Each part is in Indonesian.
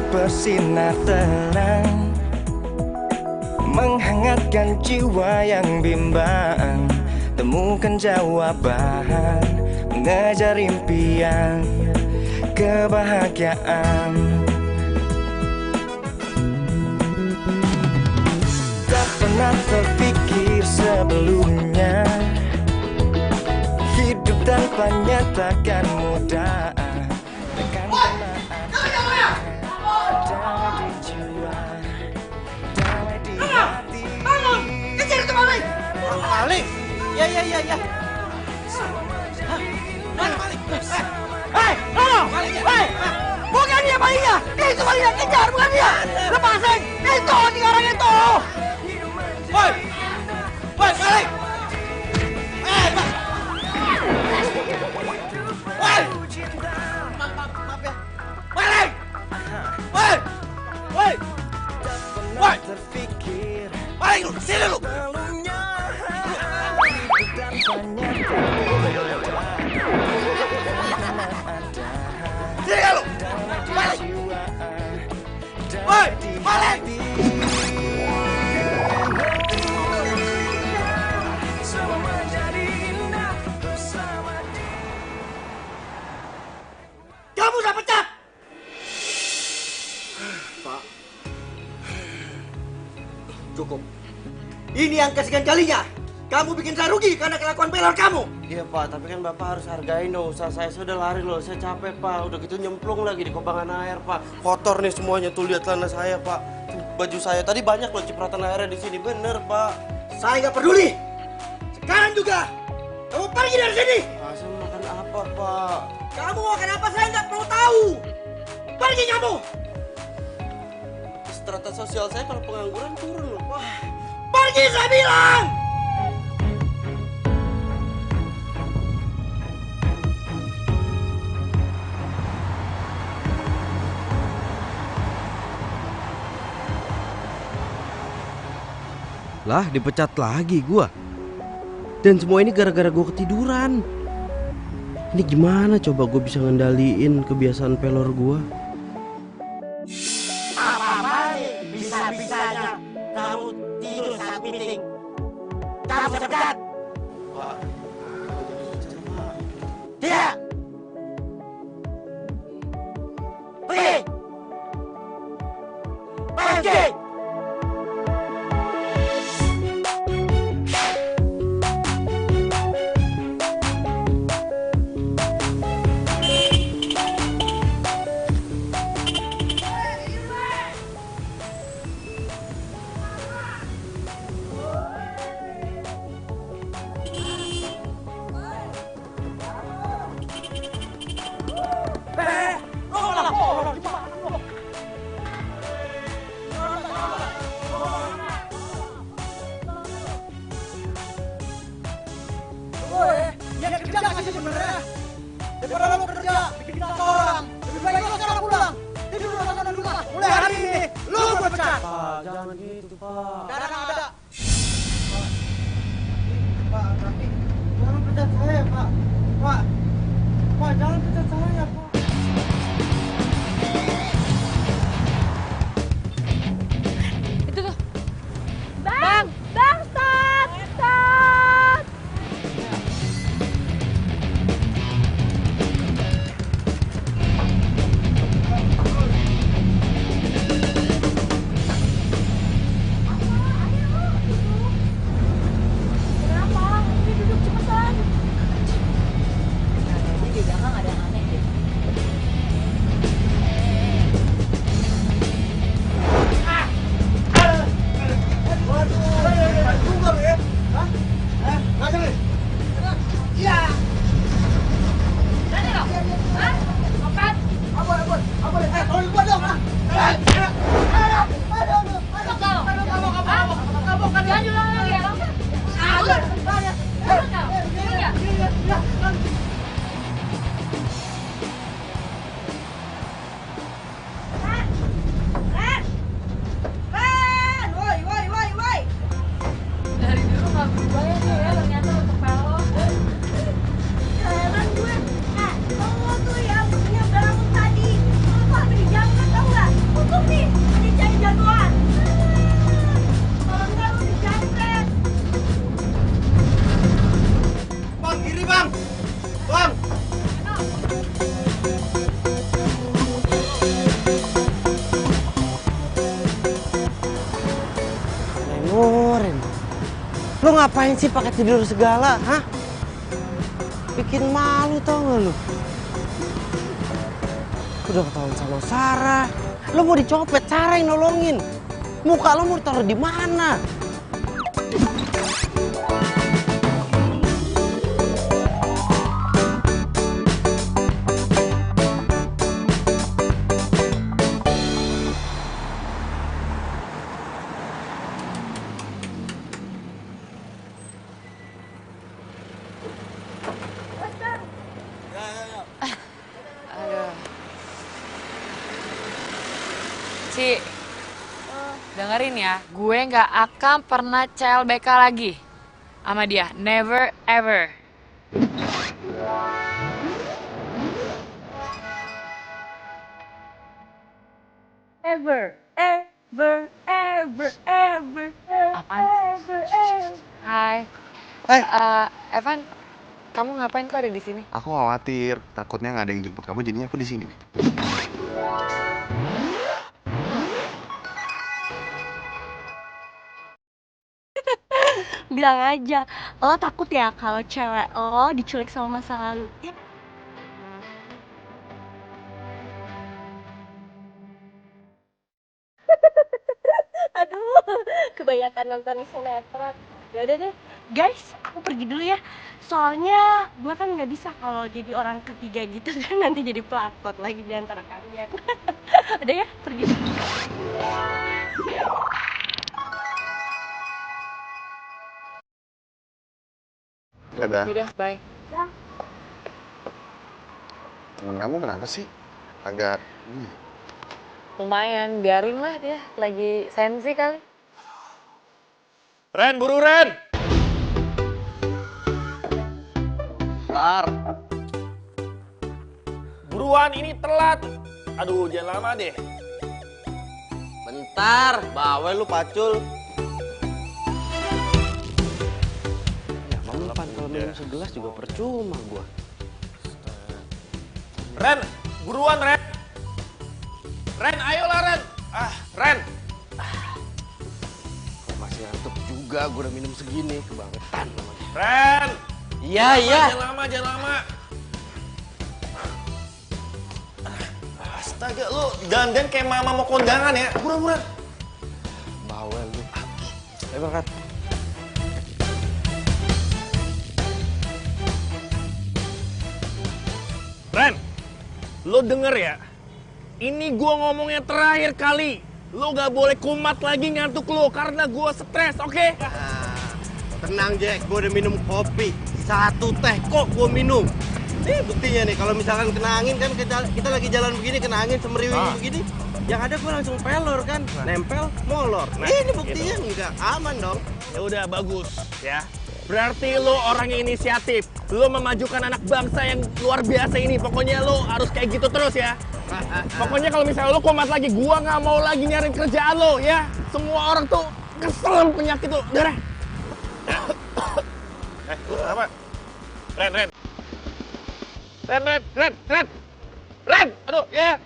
bersinar terang, menghangatkan jiwa yang bimbang. Temukan jawaban, mengejar impian, kebahagiaan. Tak pernah terpikir sebelumnya, hidup tanpanya takkan mudah. Tekan damai di jiwa, damai di hati. Bangun! Kejar itu maling! Maling? Ya. Mana maling? Hei, tolong! Hei! Bukan dia malingnya! Itu malingnya, kejar, bukan dia! Lepasin! Itu, tiga orang itu! Woi! Woi, maling! Pak! Woi! Maaf ya. Maling! Woi! Woi! Woi! Maling lu, sini lu! Sini lu! Maling! Woi! Maling! Kamu udah pecat! Pak, cukup. Ini yang kesekian kalinya. Kamu bikin saya rugi karena kelakuan pelor kamu. Iya Pak, tapi kan Bapak harus hargain dong usaha saya. Sudah lari loh, saya capek Pak. Udah gitu nyemplung lagi di kobangan air Pak. Kotor nih semuanya, tuh lihat celana saya Pak. Baju saya tadi banyak loh cipratan airnya di sini, bener Pak. Saya nggak peduli. Sekarang juga kamu pergi dari sini. Saya makan apa Pak? Kamu mau makan apa saya nggak perlu tahu. Pergi kamu. Strata sosial saya kalau pengangguran turun loh Pak. Pergi saya bilang. Lah, dipecat lagi gua. Dan semua ini gara-gara gua ketiduran. Ini gimana coba gua bisa ngendaliin kebiasaan pelor gua? Apa bisa-bisanya kamu tidur saat meeting? Kamu pecat! Pak, Tidak! Pergi! Pergi! Yang kerja nggak sih sebenarnya? Daripada lo kerja, bikin kita orang. Lebih baik lo sekarang pulang. Tidur lo sana di rumah. Mulai hari ini, lo gue pecat. Pak, jangan gitu Pak. Sekarang ada. Pak, tapi jangan pecat saya, Pak. Pak, jangan pecat saya, Pak. Itu tuh. Bang, stop! Stop! Kenapa? Ini duduk cepetan. Ini di belakang ada yang aneh deh. Dari dulu nggak berubah ya dia ya, ternyata untuk pelor. Heran gue. Lo tuh ya, punya bangun tadi. Lo tuh hampir dijangkut tau gak? Lo ngapain sih pakai tidur segala, hah? Bikin malu tau gak lu? Udah ketahuan sama Sarah. Lo mau dicopet, Sarah yang nolongin. Muka lo mau ditaruh di mana? Ci, dengerin ya, gue nggak akan pernah CLBK lagi sama dia, never ever. Ever, ever, ever, ever, Apaan ever, ever. Hai, Hai. Evan, kamu ngapain kok ada di sini? Aku khawatir, takutnya nggak ada yang jemput kamu, jadinya aku di sini. Bilang aja, lo takut ya kalau cewek lo diculik sama masa lalu. Ya. Aduh, kebanyakan nonton sinetron. Ya udah deh, guys, aku pergi dulu ya. Soalnya gue kan nggak bisa kalau jadi orang ketiga gitu dan nanti jadi pelakor lagi di antara kalian. Udah ya, pergi. Dadah. Udah, bye. Temen kamu kenapa sih? Agak... Lumayan, biarin lah dia, lagi sensi kali. Ren, buru Ren! Tar. Buruan, ini telat. Aduh, jangan lama deh. Bentar, bawel lu pacul. Ya mempan kalau minum segelas juga percuma gua. Ren, buruan Ren! Ren, ayolah Ren! Ren! Masih ngantuk juga, gua udah minum segini, kebangetan namanya. Ren! Iya, iya. Jangan lama. Astaga, lu dandan kayak mama mau kondangan ya. Buruan. Bawel lu. Ayo berangkat. Ren, lu denger ya? Ini gua ngomongnya terakhir kali. Lu gak boleh kumat lagi ngantuk lu karena gua stres, oke? Tenang Jack, gua udah minum kopi. 1 teh kok gua minum. Nih buktinya nih, kalau misalkan kena angin kan kita lagi jalan begini, kena angin semeriwing begini. Yang ada gua langsung pelor kan, nempel, molor. Ini buktinya enggak aman dong. Ya udah bagus ya. Berarti lo orang yang inisiatif. Lo memajukan anak bangsa yang luar biasa ini. Pokoknya lo harus kayak gitu terus ya. Pokoknya kalau misalnya lo kumat lagi, gua nggak mau lagi nyariin kerjaan lo ya. Semua orang tuh kesel sama penyakit lo. Udah. Lu kenapa? Ren. Aduh, ya.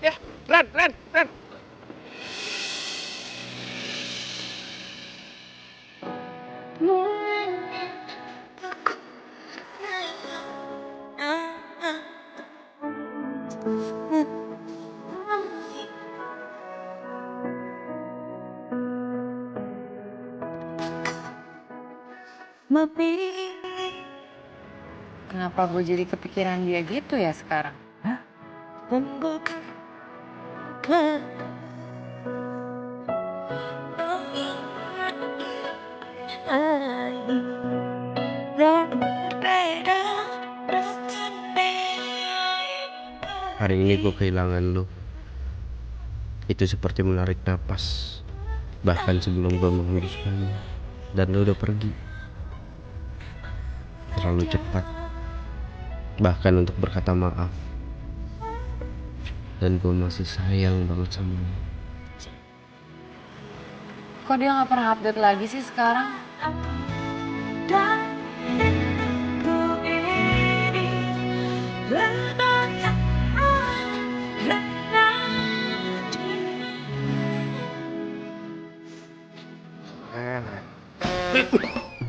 Ren. Kenapa gue jadi kepikiran dia gitu ya sekarang? Hari ini gue kehilangan lu. Itu seperti menarik napas, bahkan sebelum gue menghembuskannya. Dan lu udah pergi terlalu cepat, bahkan untuk berkata maaf. Dan gue masih sayang banget sama lu. Kok dia nggak pernah update lagi sih sekarang?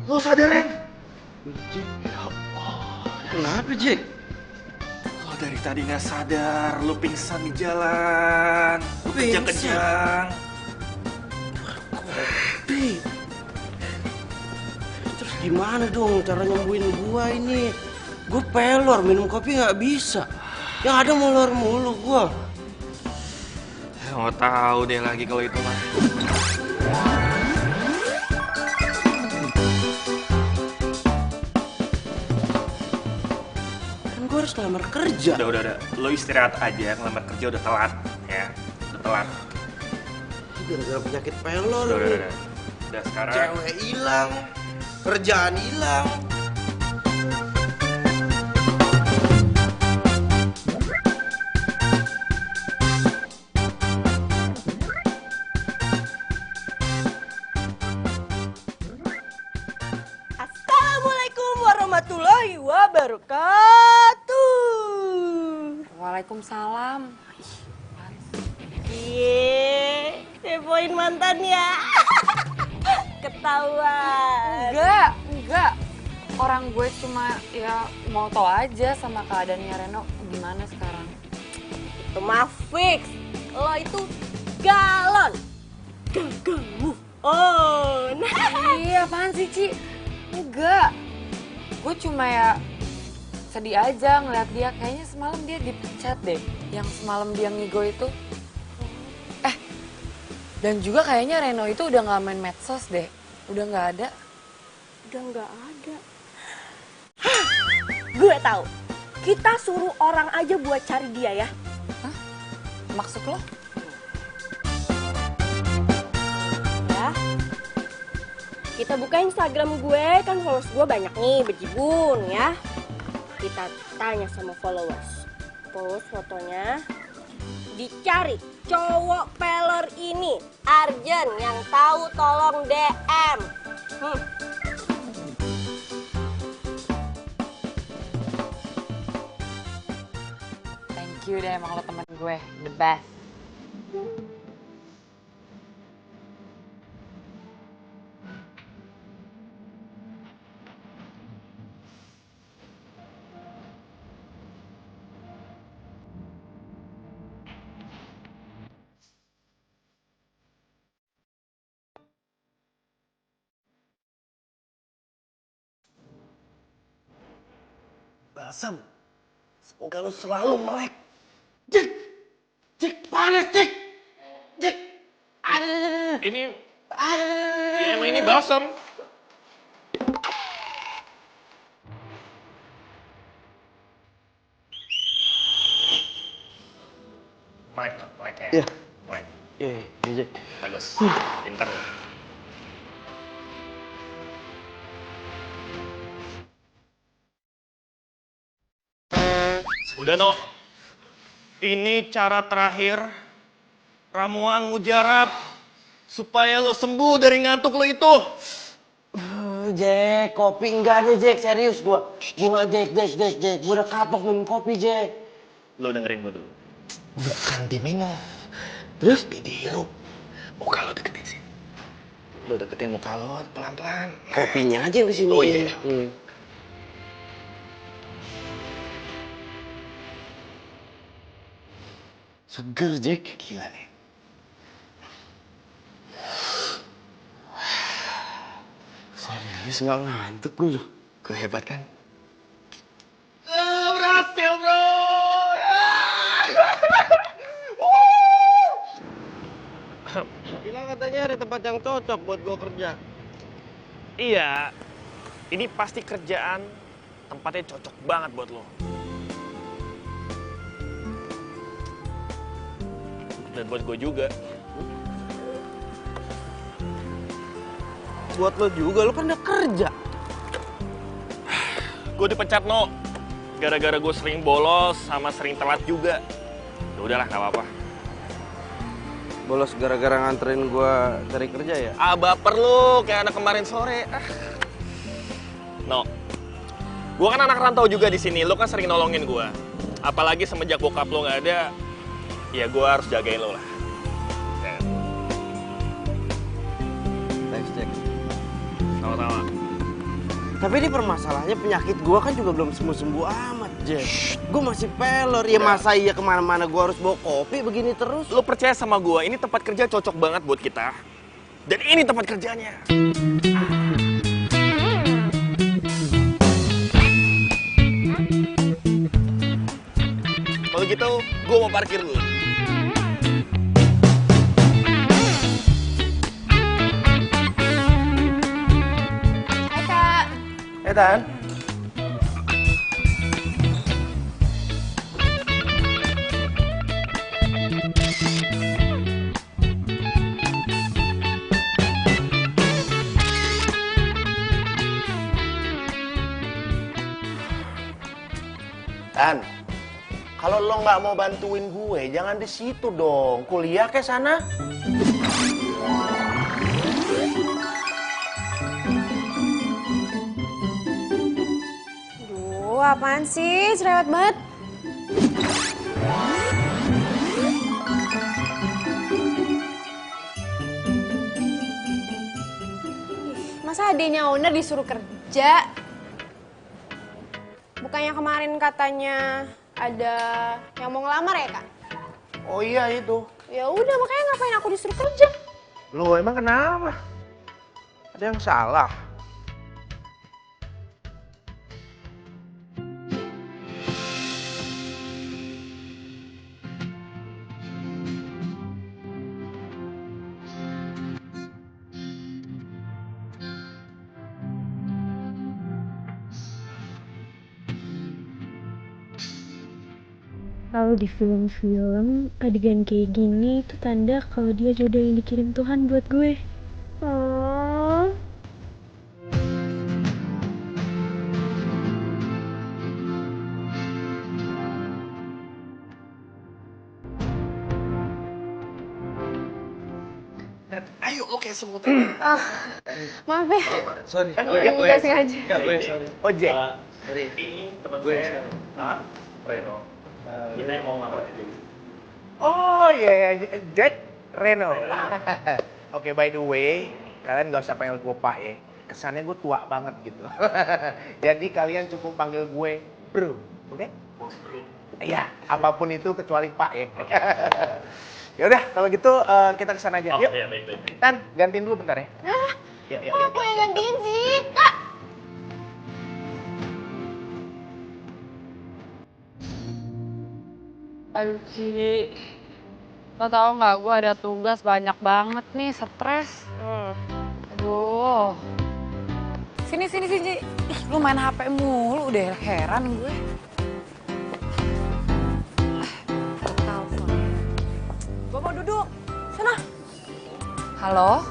Lo sadar, Ren? Kenapa, Jack? Lo dari tadi nggak sadar, lo pingsan di jalan. Lo kejang-kejang. Kopi. Terus gimana dong cara nyembuhin gua ini? Gua pelor, minum kopi nggak bisa. Yang ada molor mulu gua. Ya, nggak tahu deh lagi kalau itu mah. Kan gua harus ngelamar kerja. Udah. Lo istirahat aja, ngelamar kerja udah telat. Ya, udah telat. Gara-gara penyakit pelor. Udah. Udah sekarang. Cewek hilang, kerjaan hilang. Assalamualaikum warahmatullahi wabarakatuh. Waalaikumsalam. Iya, kepoin mantan ya. Ketahuan. Enggak. Orang gue cuma ya mau tahu aja sama keadaannya Reno gimana sekarang. Itu mah fix. Lo itu galon. Gagal move on. Iya, apaan sih, Ci? Enggak. Gue cuma ya sedih aja ngeliat dia. Kayaknya semalam dia dipecat deh. Yang semalam dia ngigo itu. Dan juga kayaknya Reno itu udah gak main medsos deh. Udah gak ada. Udah nggak ada. Gue tahu. Kita suruh orang aja buat cari dia ya. Hah? Maksud lo? Ya. Kita buka Instagram gue, kan followers gue banyak nih, bejibun ya. Kita tanya sama followers. Post fotonya. Dicari cowok pelor ini. Arjen yang tahu tolong DM. Thank you deh, emang lo temen gue. The best. Basam, semoga lu selalu melek. Jack, panas, Jack. Ini, ya emang ini balsam. Mike ya? Iya. Mike. Iya, Jack. Bagus, pintar. Udah, No. Ini cara terakhir ramuan mujarab supaya lo sembuh dari ngantuk lo itu. Jack, kopi enggak deh, Jack. Serius gua. Jack. Gua udah kapok minum kopi, Jack. Lo dengerin gue dulu. Bukan diminum. Terus? Dihirup. Muka lo deketin sini. Lo deketin muka lo pelan-pelan. Kopinya aja di sini. Oh iya. Seger, Jack. Gila nih. Serius nggak ngantuk gue loh. Gue hebat kan? Berhasil, bro! Bilang katanya ada tempat yang cocok buat gue kerja. Iya, ini pasti kerjaan tempatnya cocok banget buat lo. Dan buat gue juga. Buat lo juga, lo kan udah kerja. Gue dipecat, No. Gara-gara gue sering bolos sama sering telat juga. Ya udahlah, gak apa-apa. Bolos gara-gara nganterin gue cari kerja ya? Ah, baper lu, kayak anak kemarin sore. No, gue kan anak rantau juga di sini. Lo kan sering nolongin gue. Apalagi semenjak bokap lo nggak ada, ya gue harus jagain lo lah. Thanks, Jack. Sama-sama. Tapi ini permasalahannya penyakit gua kan juga belum sembuh-sembuh amat, Jack. Gua masih peler, ya masa iya kemana-mana gua harus bawa kopi begini terus? Lo percaya sama gua, ini tempat kerja cocok banget buat kita. Dan ini tempat kerjanya. Kalau gitu, gua mau parkir dulu. Hai Kak. Tan. Tan, kalau lo nggak mau bantuin gue, jangan di situ dong. Kuliah ke sana. Duh, apaan sih? Cerewet banget. Masa adenya owner disuruh kerja? Bukannya kemarin katanya ada yang mau ngelamar ya, Kak? Oh iya itu. Ya udah, makanya ngapain aku disuruh kerja? Lo emang kenapa? Ada yang salah? Kalau di film-film adegan kayak gini itu tanda kalau dia jodoh yang dikirim Tuhan buat gue. Oh. Ayo lo kayak semut. Maaf ya. Sorry. Nggak sengaja. Oh Jack. Ini teman gue. Reno. Kita mau ngapain? Oh iya, Jack Reno. Oke, by the way, kalian gak usah panggil gue Pak ya. Kesannya gue tua banget gitu. Jadi kalian cukup panggil gue Bro, oke? Iya, apapun itu kecuali Pak ya. Ya udah, kalau gitu kita kesana aja. Yuk. Iya, baik. Tan, gantiin dulu bentar ya. Yuk. Kok aku yang gantiin sih, Kak? Aduh Ci, lo tau gak gue ada tugas banyak banget nih, stres. Aduh. Sini Ci. Ih, lu main HP mulu, udah heran gue. Telepon. Gue mau duduk. Sana. Halo?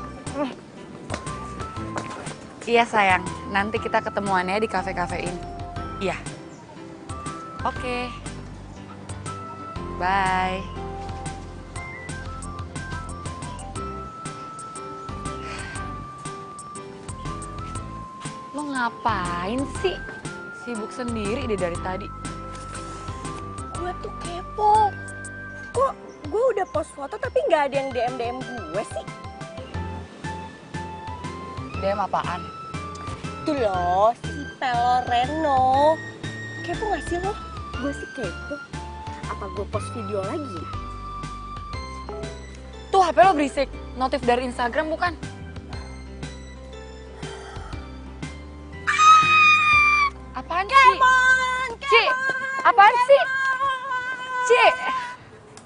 Iya sayang, nanti kita ketemuannya di kafe-kafe ini. Iya. Oke. Bye. Lo ngapain sih? Sibuk sendiri deh dari tadi. Gue tuh kepo. Kok gue udah post foto tapi nggak ada yang DM gue sih? DM apaan? Tuh loh, si Pelo Reno. Kepo gak sih lo? Gue sih kepo. Apa gue post video lagi ya? Tuh HP lo berisik. Notif dari Instagram bukan? Apaan sih? Ci, apaan sih? Ci.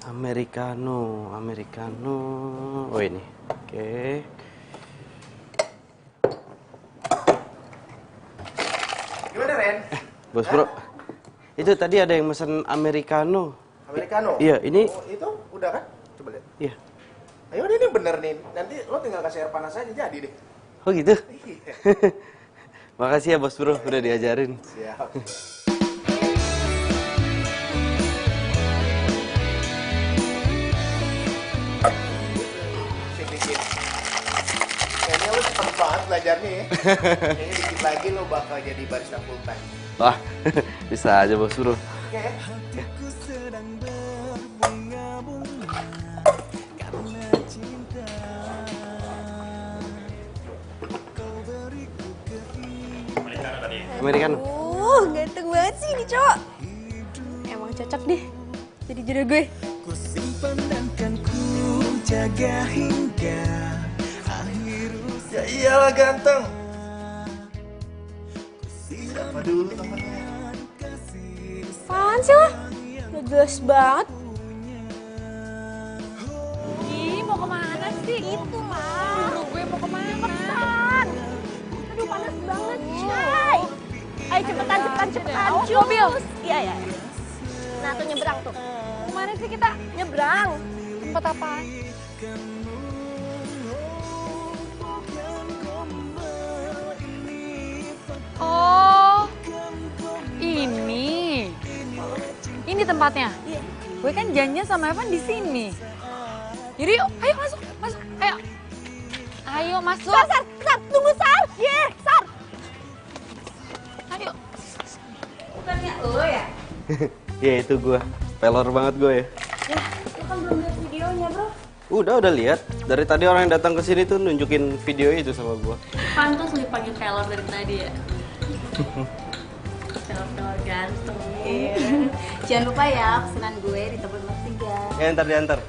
Americano. Oh ini, oke. Gimana Ren? Bos Bro, itu tadi ada yang mesen Americano. Americano? Iya, ini. Oh, itu udah kan? Coba lihat. Iya. Ayo ini bener nih. Nanti lo tinggal kasih air panas aja jadi deh. Oh gitu? Iya. Makasih ya Bos Bro, udah diajarin. Siap. Sini. Kayaknya lo cepet banget belajarnya ya. Kayaknya dikit lagi lo bakal jadi barista full time. Wah, bisa aja Bos Bro. Oke. Hatiku sedang berbunga-bunga karena cinta. Kau beriku keindahan. Americano. Ganteng banget sih ini cowok. Emang cocok deh jadi jodoh gue. Ku simpan dan kan ku jaga hingga akhir usia. Ya iyalah ganteng. Siapa dulu temennya? Apaan sih lo? Gak jelas banget. Ih, mau kemana sih? Itu lah. Buru gue mau kemana? Cepetan. Aduh panas banget, Chay. Ayo cepetan. Awas Cus. mobil. Iya. Nah tuh nyebrang tuh. Kemana sih kita? Nyebrang. Tempat apaan? Oh, ini. Ini tempatnya. Iya. Gue kan janjian sama Evan di sini. Jadi yuk, ayo masuk, ayo. Ayo masuk. Sar, tunggu Sar. Sar. Ayo. Bukannya lo ya? Ya itu gue, pelor banget gue ya. Ya, lo kan belum lihat videonya bro. Udah lihat. Dari tadi orang yang datang ke sini tuh nunjukin video itu sama gue. Pantas lu dipanggil pelor dari tadi ya. Pelor ganteng. Jangan lupa ya pesanan gue di tempat nomor 3. Ya ntar diantar.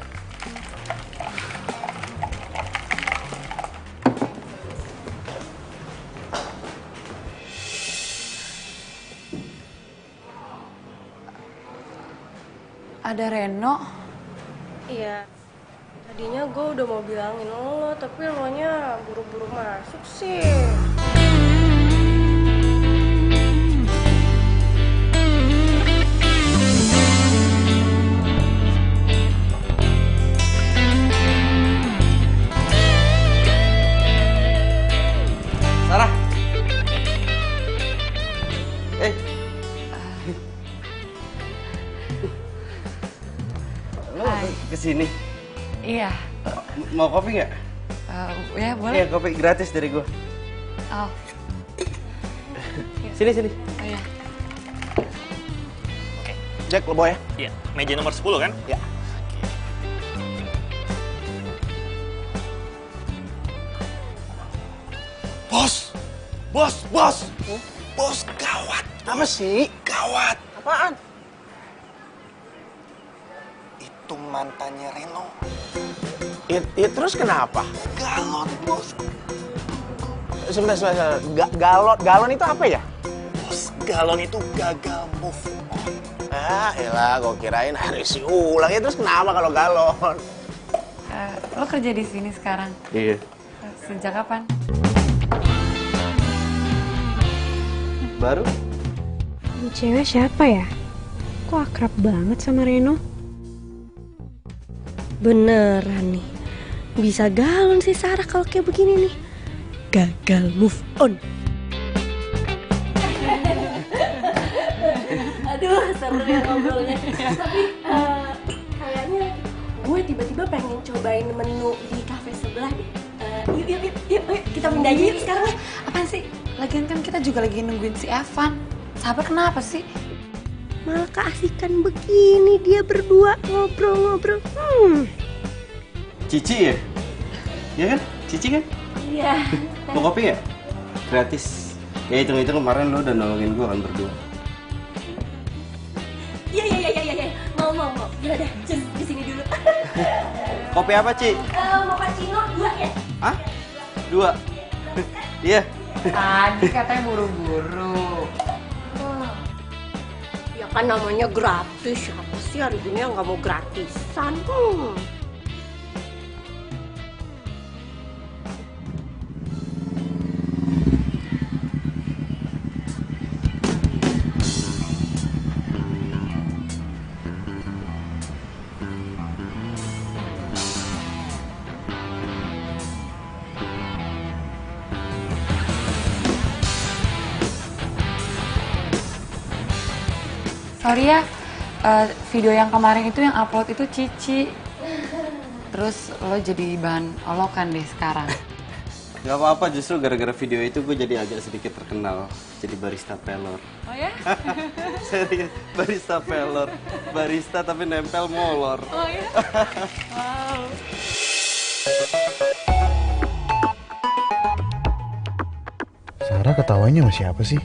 Ada Reno. Iya. Tadinya gue udah mau bilangin lo, tapi lo nya buru-buru masuk sih. Sarah. Lo kesini? Iya. Mau kopi nggak? Ya boleh. Iya, kopi gratis dari gue. Oh. Sini. Oh iya. Jack, lo bawa ya? Iya. Meja nomor 10 kan? Ya. Bos! Bos, gawat! Apa sih? Gawat! Apaan? Itu mantannya Reno. Ya terus kenapa? Galon, bos. Sebentar. Galon itu apa ya? Bos, galon itu gagal move on. Elah, gue kirain hari si ulang. Ya terus kenapa kalau galon? Lo kerja di sini sekarang? Iya. Sejak kapan? Baru? Ini cewek siapa ya? Kok akrab banget sama Reno? Beneran nih. Bisa galon sih Sarah kalau kayak begini nih. Gagal move on. Aduh, seru ya ngobrolnya. Tapi kayaknya gue tiba-tiba pengen cobain menu di kafe sebelah deh. Yuk, kita pindah aja yuk sekarang. Apaan sih? Lagian kan kita juga lagi nungguin si Evan. Sabar kenapa sih? Malah keasikan begini dia berdua ngobrol-ngobrol. Cici ya? Iya kan? Cici kan? Iya. Mau kopi nggak? Gratis. Ya hitung-hitung kemarin lo udah nolongin gue kan berdua. Iya. Mau. Ya udah, just di sini dulu. Kopi apa, Ci? Mochaccino 2 ya? Hah? 2? Iya. Tadi katanya buru-buru. Ya kan namanya gratis, siapa sih hari ini yang nggak mau gratisan? Sorry ya, video yang kemarin itu yang upload itu Cici. Terus lo jadi bahan olokan deh sekarang. Gak apa-apa, justru gara-gara video itu gue jadi agak sedikit terkenal. Jadi barista pelor. Oh ya? Serius, barista pelor. Barista tapi nempel molor. Oh ya? Wow. Sarah ketawanya sama siapa sih?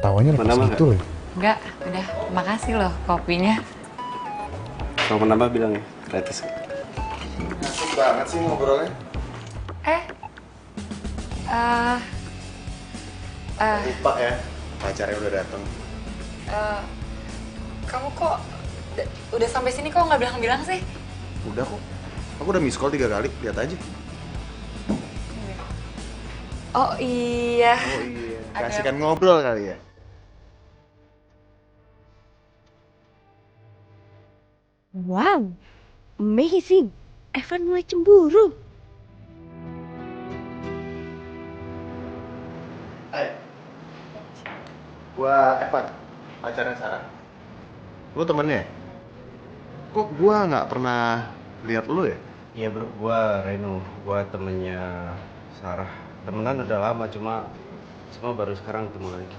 ketawanya lepas Menambah gitu loh. Enggak, udah. Makasih loh kopinya. Mau menambah bilang ya, gratis. Asik banget sih ngobrolnya. Lupa ya, pacarnya udah datang. Kamu kok udah sampai sini kok nggak bilang-bilang sih? Udah kok. Aku udah miss call 3 kali, lihat aja. Oh iya. Oh iya, kasihkan ngobrol kali ya. Wow, amazing. Evan mulai cemburu. Hai. Gua Evan, pacarnya Sarah. Lu temennya? Kok gua nggak pernah lihat lu ya? Iya bro, gua Reno, gua temennya Sarah. Temenan udah lama, cuma baru sekarang ketemu lagi.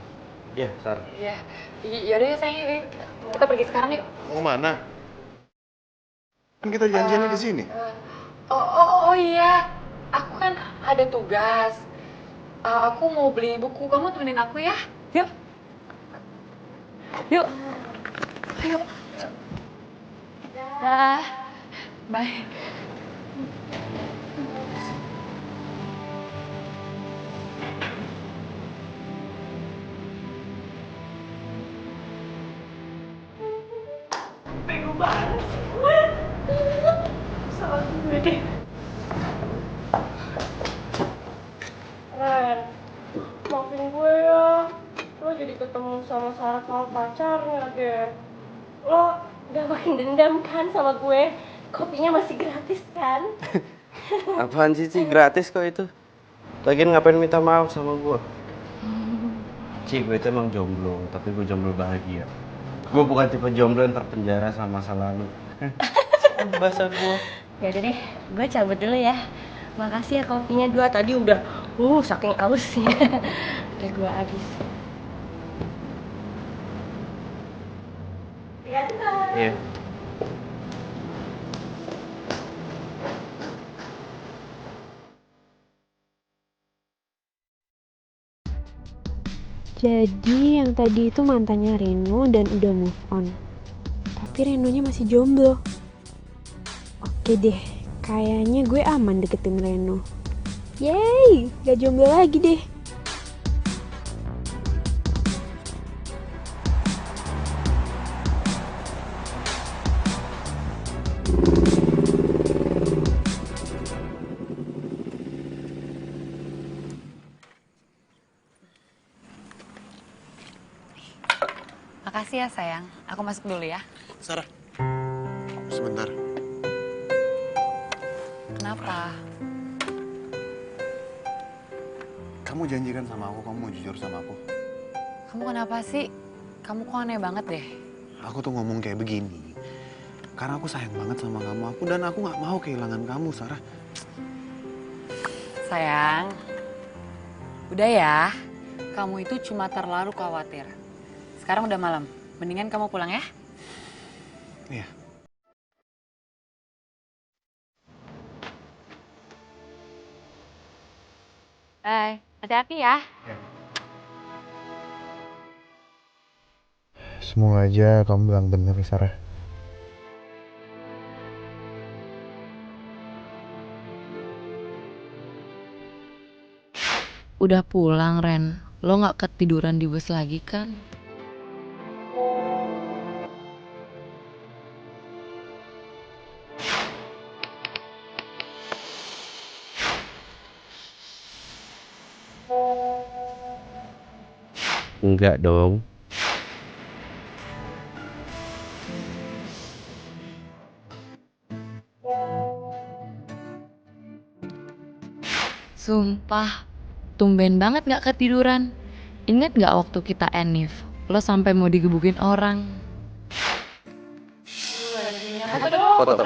Iya, Sarah. Iya. Yaudah ya sayang, kita pergi sekarang yuk. Mau mana? Kan kita janjiannya di sini. Oh iya, aku kan ada tugas. Aku mau beli buku, kamu temenin aku ya? Yuk. Yuk. Ayo. Dah. Bye. Bego banget sih gue. Salah gue deh. Ren, maafin gue ya. Lo jadi ketemu sama Sarah sama pacarnya deh. Lo udah makin dendam kan sama gue? Kopinya masih gratis kan? Apaan sih, gratis kok itu. Lagian ngapain minta maaf sama gua? Ci, gue itu emang jomblo, tapi gue jomblo bahagia. Gue bukan tipe jomblo yang terpenjara sama masa lalu. Bahasa gua. Ya udah deh, gue cabut dulu ya. Makasih ya kopinya 2, tadi udah saking ausnya. Udah gue habis. Iya. Jadi yang tadi itu mantannya Reno dan udah move on. Tapi Renonya masih jomblo. Oke deh, kayaknya gue aman deketin Reno. Yeay, gak jomblo lagi deh. Makasih ya sayang, aku masuk dulu ya. Sarah, sebentar. Kenapa? Kamu janjikan sama aku, kamu mau jujur sama aku. Kamu kenapa sih? Kamu kok aneh banget deh. Aku tuh ngomong kayak begini karena aku sayang banget sama kamu. Dan aku nggak mau kehilangan kamu, Sarah. Sayang, udah ya. Kamu itu cuma terlalu khawatir. Sekarang udah malam, mendingan kamu pulang ya. Iya. Bye, hati-hati ya. Semoga aja kamu bilang bener, Sarah. Udah pulang, Ren. Lo gak ketiduran di bus lagi kan? Enggak dong. Sumpah, tumben banget gak ketiduran. Ingat gak waktu kita enif? Lo sampai mau digebukin orang. Foto.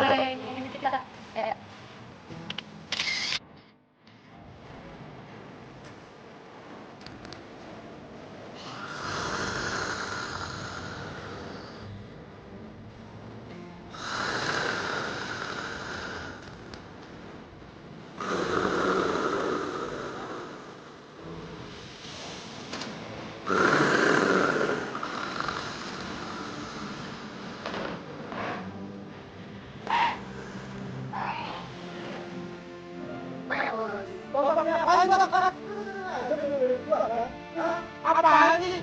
Apaan sih?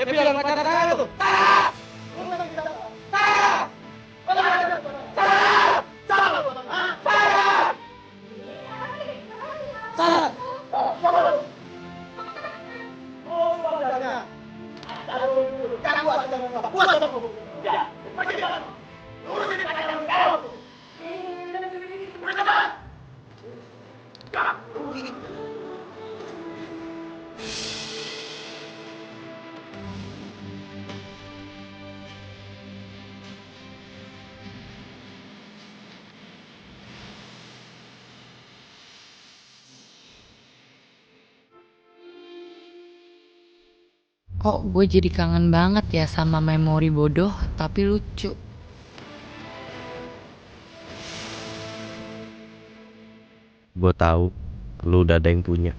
Biar kata-kata tuh. Kok gue jadi kangen banget ya sama memori bodoh tapi lucu. Gue tahu lu udah ada yang punya.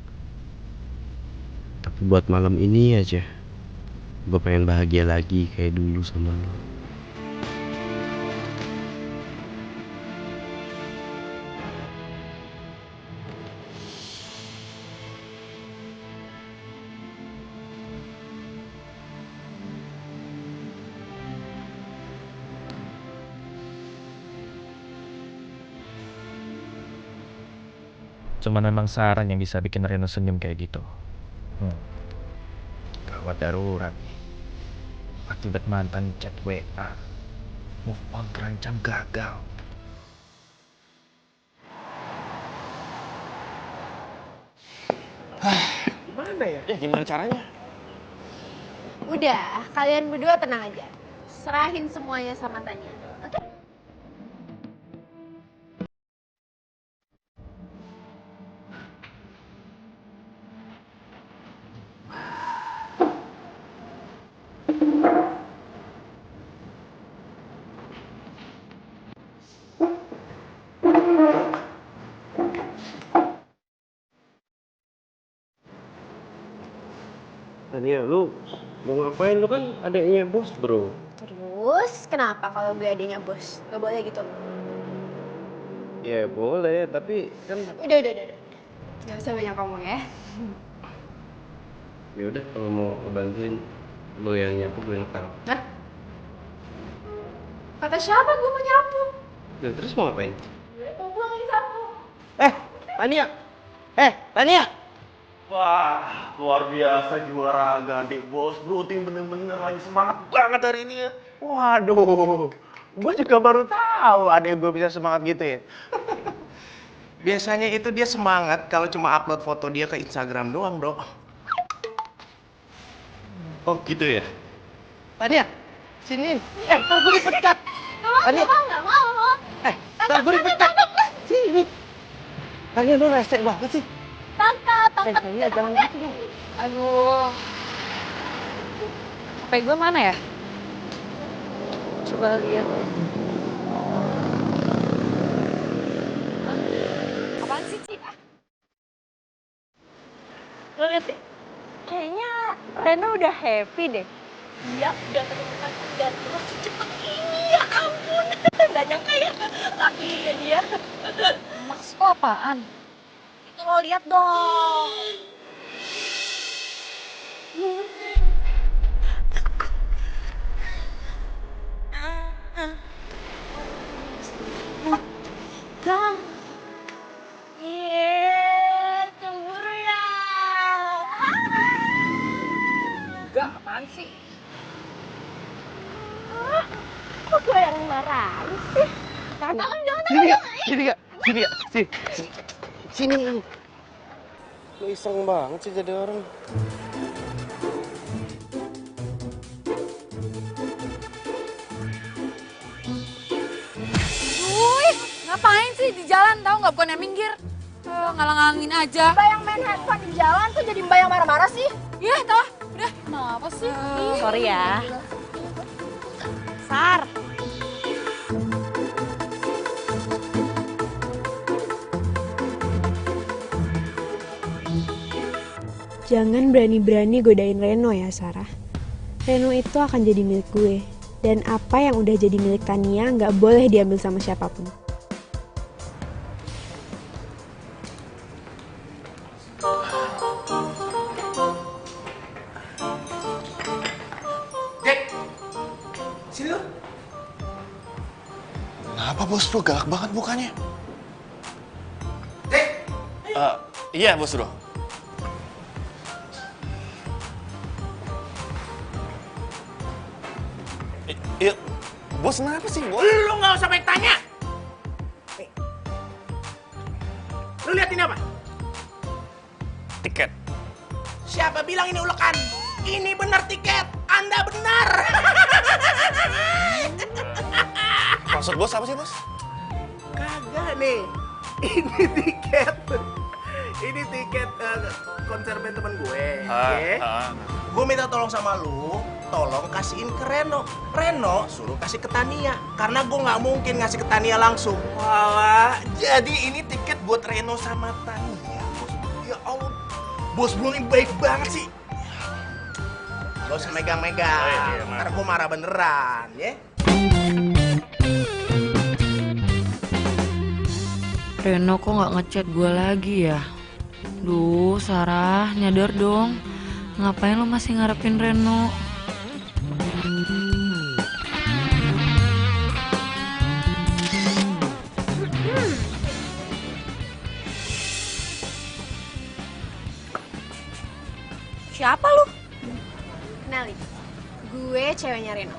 Tapi buat malam ini aja, gue pengen bahagia lagi kayak dulu sama lu. Cuman memang Saran yang bisa bikin Reno senyum kayak gitu. Gawat darurat. Akibat mantan chat WA. Move on terancam gagal. Gimana ya? Ya gimana caranya? Udah, kalian berdua tenang aja. Serahin semuanya sama Tania. Oke? Tania, lu mau ngapain? Lu kan adiknya bos, bro. Terus, kenapa kalau gue adanya bos? Gak boleh gitu. Ya boleh, tapi kan Udah. Gak usah banyak ngomong ya. ya udah kalau mau bantuin lu yang nyapu, gue yang taruh. Hah? Kata siapa gue mau nyapu? Nah, terus mau ngapain? Mau gue lagi sapu. Tania! Tania! Wah, luar biasa juara adik bos. Bro, tim bener-bener lagi semangat banget hari ini ya. Waduh, gue juga baru tahu adek gue bisa semangat gitu ya. Biasanya itu dia semangat kalau cuma upload foto dia ke Instagram doang, bro. Oh gitu ya? Tania, sini. Ntar gue dipecat. Tania, Gak mau. ntar gue dipecat. Sini. Tania, lu resek banget sih. Tangkap. Tania, jangan gitu dong. Aduh. HP gue mana ya? Coba lihat. Apaan sih, Ci? Lo liat deh. Kayaknya Reno udah happy deh. Dia udah temukan dan terus cepet ini, ya ampun. Gak nyangka ya, lakinya dia. Maksud lo apaan? Itu lo lihat dong. Dang. Cemburu ya. Enggak, apaan sih? Kok gue yang marahin sih? Jangan. Sini gak? Sini. Lu iseng banget sih jadi orang. Wih, ngapain sih di jalan tau nggak, bukannya minggir? Ngalang-ngalangin aja. Mbak yang main handphone di jalan tuh jadi mbak yang marah-marah sih. Iya, tau. Udah, kenapa sih? Sorry ya. Sar. Jangan berani-berani godain Reno ya, Sarah. Reno itu akan jadi milik gue. Dan apa yang udah jadi milik Tania nggak boleh diambil sama siapapun. bos bro, galak banget mukanya. Iya bos bro. Iya, bos kenapa sih bos? Lu nggak usah banyak tanya. Nih. Lu lihat ini apa? Tiket. Siapa bilang ini ulekan? Ini benar tiket. Anda benar. Maksud bos apa sih bos? Kagak nih. Ini tiket. Ini tiket konser band temen gue. Gue minta tolong sama lu, tolong kasihin ke Reno. Reno suruh kasih ke Tania, karena gue nggak mungkin ngasih ke Tania langsung. Wah, jadi ini tiket buat Reno sama Tania, bos. Ya Allah, bos gue ini baik banget sih. Gak usah megang-megang, ntar gue marah beneran, ya. Reno kok nggak ngechat gue lagi ya? Duh, Sarah, nyadar dong. Ngapain lo masih ngarepin Reno? Siapa lu? Kenalin, gue ceweknya Reno.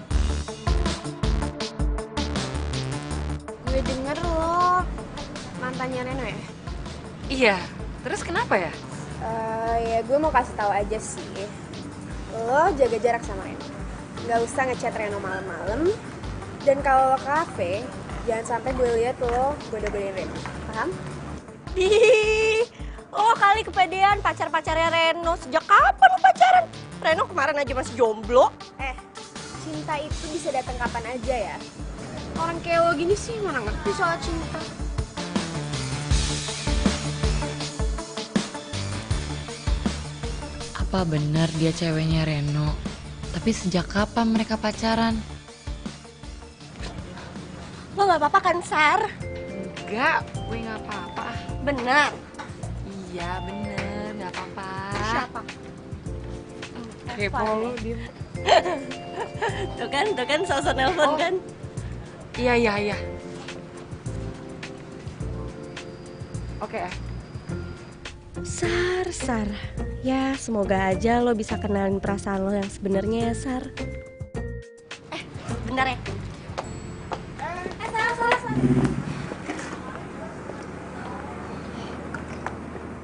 Gue denger lo mantannya Reno ya? Iya, terus kenapa ya? Ya gue mau kasih tahu aja sih. Lo jaga jarak sama Reno. Gak usah ngechat Reno malam-malam. Dan kalau lo ke kafe, jangan sampai gue lihat lo goda-godain Reno. Paham? Ih, lo kali kepedean pacar-pacarnya Reno. Sejak kapan lo pacaran? Reno kemarin aja masih jomblo. Cinta itu bisa datang kapan aja ya. Orang kayak lo gini sih mana ngerti soal cinta. Apa benar dia ceweknya Reno? Tapi sejak kapan mereka pacaran? Lo gak apa-apa kan, Sar? Enggak, gue gak apa-apa. Benar. Iya, bener, gak apa-apa. Siapa? Kepo lo, diem. Tuh kan, sosok nelpon kan? Iya. Oke. Sar. Ya, semoga aja lo bisa kenalin perasaan lo yang sebenarnya ya, Sar. Bentar ya. Sar.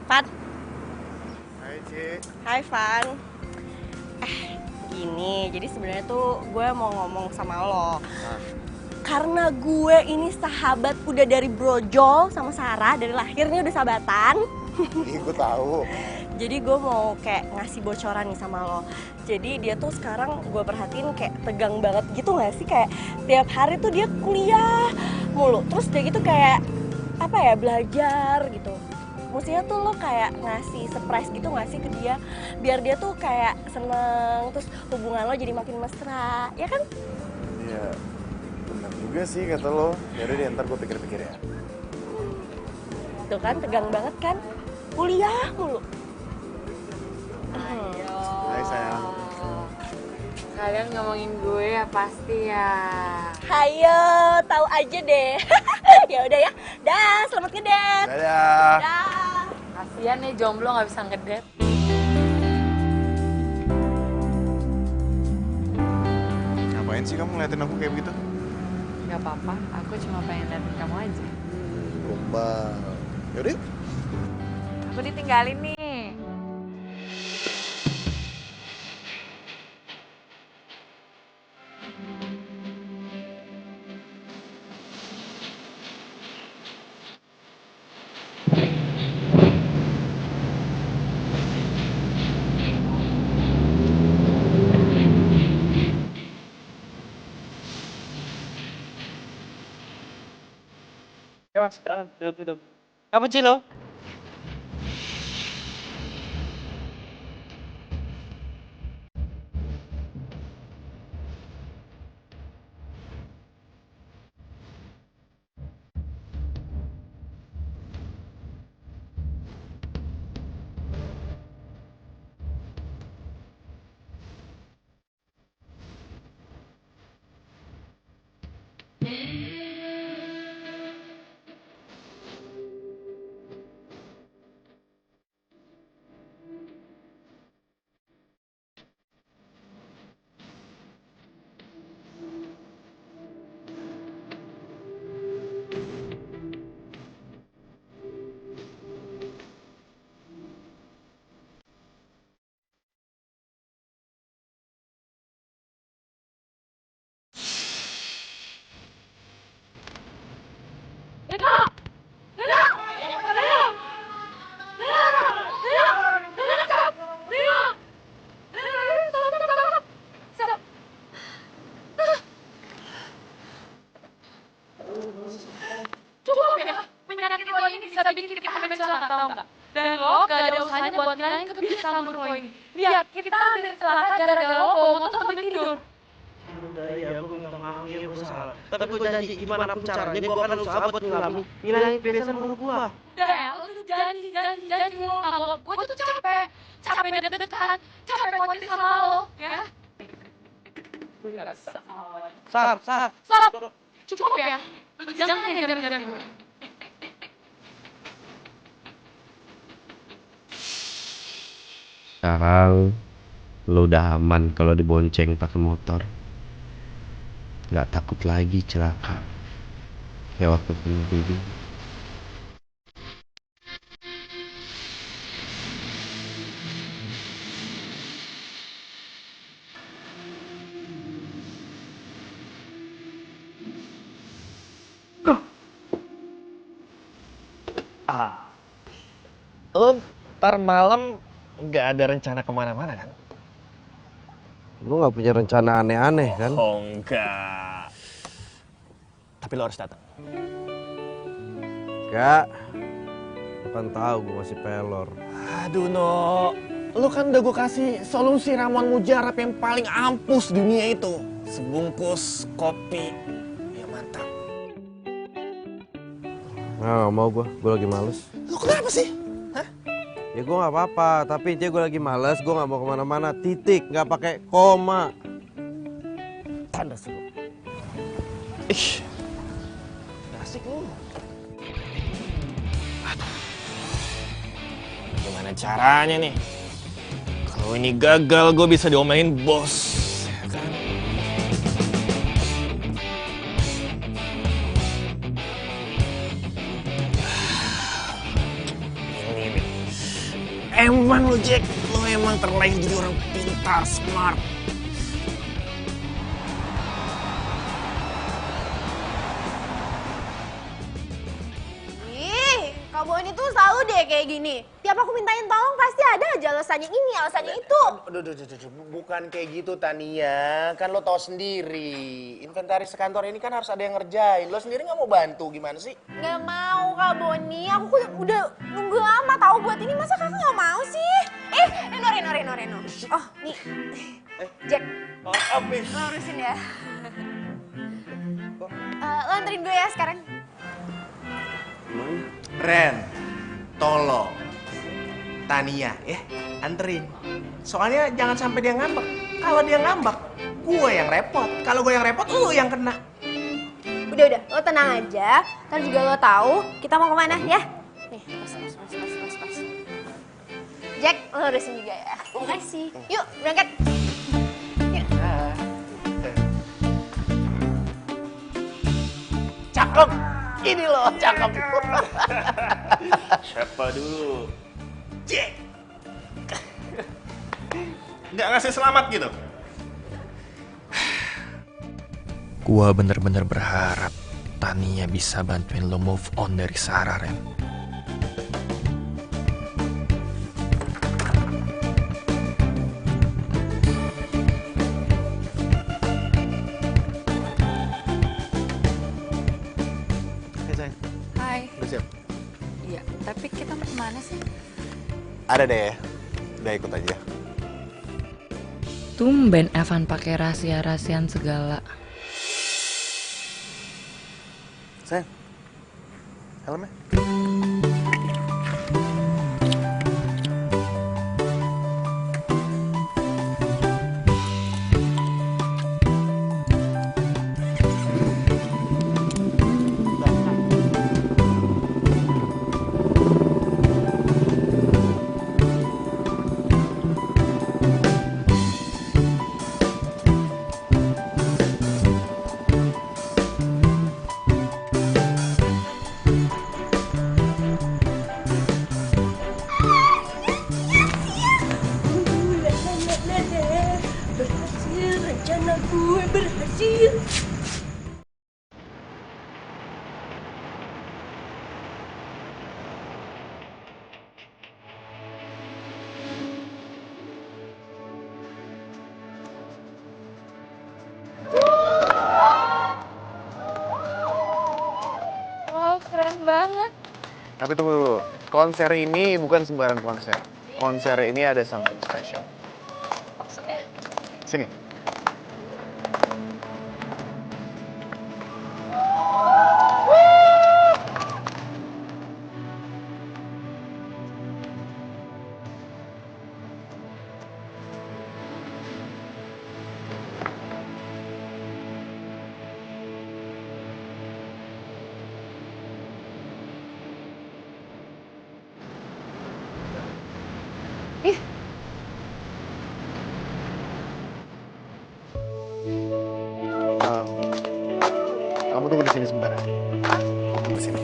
Van. Hai Ci. Hai, Van. Gini, jadi sebenarnya tuh gue mau ngomong sama lo. Karena gue ini sahabat udah dari brojol sama Sarah, dari lahirnya udah sahabatan. Ini gue tahu. Jadi gue mau kayak ngasih bocoran nih sama lo. Jadi dia tuh sekarang gue perhatiin kayak tegang banget gitu gak sih? Kayak tiap hari tuh dia kuliah mulu. Terus dia gitu kayak apa ya, belajar gitu. Maksudnya tuh lo kayak ngasih surprise gitu gak sih ke dia? Biar dia tuh kayak seneng, terus hubungan lo jadi makin mesra, ya kan? Iya, benar juga sih kata lo. Yaudah deh, ntar gue pikir-pikir ya. Tuh kan, tegang banget kan? Kuliah mulu. Hai sayang. Kalian ngomongin gue ya pasti ya. Hayo, tahu aja deh. Ya udah ya. Dah, selamat ngedate. Dadah. Dah. Kasian nih jomblo nggak bisa ngedate. Ngapain sih kamu ngeliatin aku kayak begitu? Gak apa-apa, aku cuma pengen liatin kamu aja. Gombal. Yaudah yuk. Aku ditinggalin nih. Ya mas, duduk. Kamu Cilo? lo gak ada usahanya buat ngilangin kebiasaan buruk lo ini. Lihat, kita hampir celaka gara-gara lo bawa motor sampai tidur. Udah ya, gue minta maaf ya, gue salah. Tapi gue janji gimana pun caranya, gue akan usaha buat ngilangin kebiasaan buruk gue. Udah ya, lo tuh janji lo kalau gue tuh capek deket-deketan, capek khawatir sama lo, ya. Gue gak bisa sama lo. Sar, cukup ya. Jangan ngejar-ngejar gue. Sekarang lo udah aman kalau dibonceng pakai motor. Gak takut lagi celaka kayak waktu dulu. Lo ntar malam nggak ada rencana kemana-mana kan? Lo gak punya rencana aneh-aneh kan? Oh enggak. Tapi lo harus datang. Enggak. Lo kan tahu gue masih pelor. Aduh No, lo kan udah gue kasih solusi ramuan mujarab yang paling ampuh di dunia itu. Sebungkus kopi. Ya mantap. Nah, gak mau gue lagi males. Lo kenapa sih? Hah? Ya gue gak apa-apa, tapi intinya gue lagi males, gue gak mau kemana-mana, titik, gak pakai koma. Tanda suruh. Ih, asik lu. Aduh. Gimana caranya nih? Kalau ini gagal, gue bisa diomelin bos. Ya kan? Ini. Emang lo Jack, lo emang terlahir jadi orang pintar, smart. Kak Boni tuh selalu deh kayak gini. Tiap aku mintain tolong pasti ada aja alasannya ini, alasannya itu. Aduh, bukan kayak gitu Tania. Kan lo tau sendiri, inventaris sekantor ini kan harus ada yang ngerjain. Lo sendiri nggak mau bantu, gimana sih? Nggak mau Kak Boni, aku udah nunggu lama tahu buat ini. Masa kakak nggak mau sih? Reno. Oh, nih. Jack. Oh, habis. Lo urusin ya. Lo anterin gue ya sekarang. Ren, tolong Tania ya, anterin. Soalnya jangan sampai dia ngambek. Kalau dia ngambek, gue yang repot. Kalau gue yang repot, lu yang kena. Udah, lo tenang aja. Ntar juga lo tahu kita mau kemana ya. Nih, pas. Jack, lo urusin juga ya. Makasih. Yuk, berangkat. Yuk. Cakep. Ini loh, cakep. Siapa dulu? Jack. Nggak ngasih selamat gitu? Gua bener-bener berharap Tania bisa bantuin lo move on dari Sarah, Ren. Hai. Udah siap? Iya, tapi kita mau kemana sih? Ada deh, udah ikut aja. Tumben Evan pakai rahasia-rahasian segala. Sayang, helmnya. Berhasil, rencana gue berhasil. Wow, keren banget. Tapi tunggu dulu, konser ini bukan sembarang konser. Konser ini ada something special. Maksudnya? Sini. Ih, Kamu tunggu di sini sebentar ya. Tunggu di sini.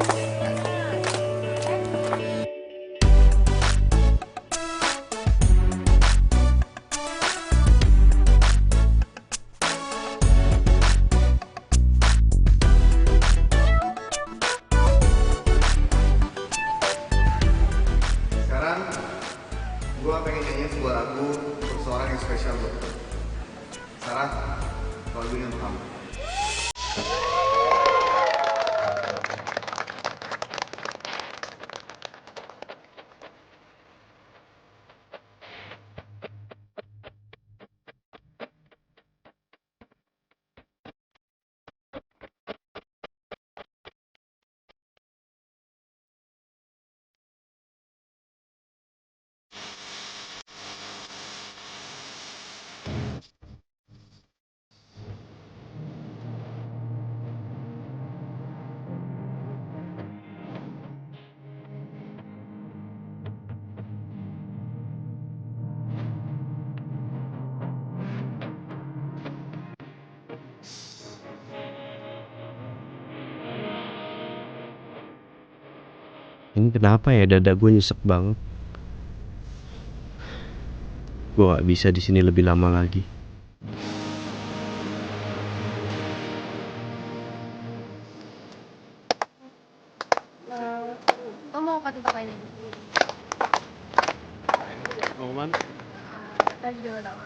Sekarang gue pengen nyanyiin sebuah lagu untuk seorang yang spesial buat gue. Sarah, lagu ini untuk kamu. Ini kenapa ya dada gue nyesek banget? Gue gak bisa di sini lebih lama lagi. lo mau ke tempat lain? Mau mana? Tadi juga gak tahu.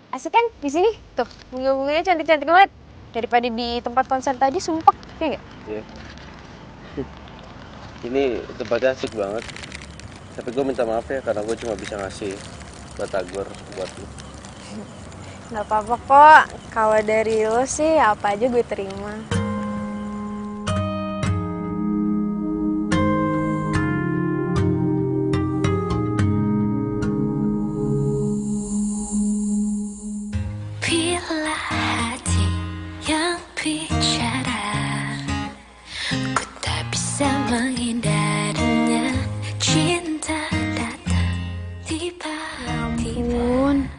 Asik kan di sini? Tuh, bunga-bunganya cantik-cantik banget. Daripada di tempat konser tadi sumpek, ya nggak? Iya. Ini tempatnya asik banget. Tapi gue minta maaf ya karena gue cuma bisa ngasih batagor buat lu. Nggak apa-apa kok. Kalau dari lo sih apa aja gue terima. Bila hati yang bicara, ku tak bisa menghindarinya. Cinta datang tiba-tiba. Ampun,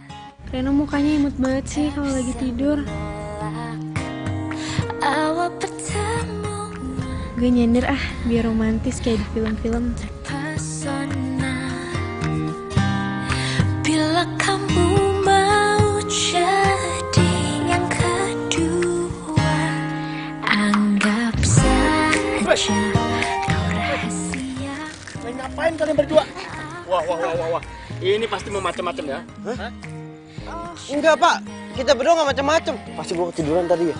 Reno mukanya imut banget sih kalau lagi tidur. Awal bertemu Gue nyender biar romantis kayak di film-film. terpesona. Bila kamu mau jadi yang kedua, anggap saja kau rahasia. Ngapain kalian berdua? Wah. Ini pasti mau macam-macam ya? Hah? Enggak, Pak. Kita berdua nggak macam-macam. Pasti gua ketiduran tadi ya.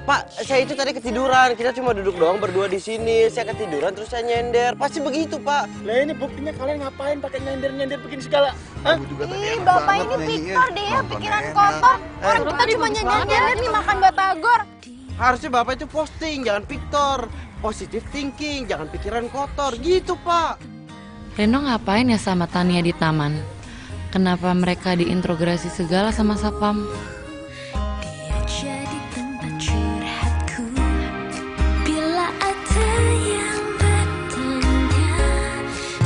Pak, saya itu tadi ketiduran. Kita cuma duduk doang berdua di sini. Saya ketiduran terus saya nyender. Pasti begitu, Pak. Lah ini buktinya kalian ngapain pakai nyender-nyender begini segala? Hah? Ih, bapak ini Victor deh ya, pikiran kotor. Orang kita cuma nyanyi-nyanyi nih makan batagor. Harusnya Bapak itu posting, jangan Victor. Positive thinking, jangan pikiran kotor. Gitu, Pak. Reno ngapain ya sama Tania di taman? Kenapa mereka diintrogasi segala sama Sapam? Dia jadi tempat curhatku. Bila ada yang bertanya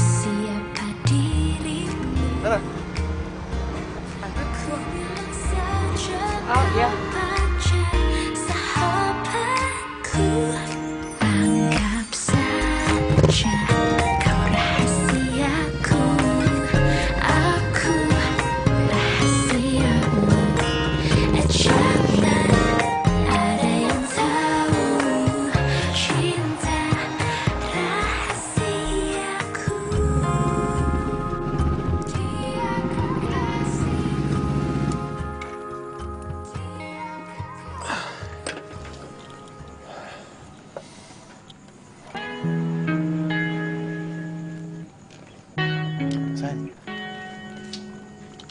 siapa dirimu, aku bilang saja aja sahabatku. Anggap saja kau rahasiaku, aku rahasiamu.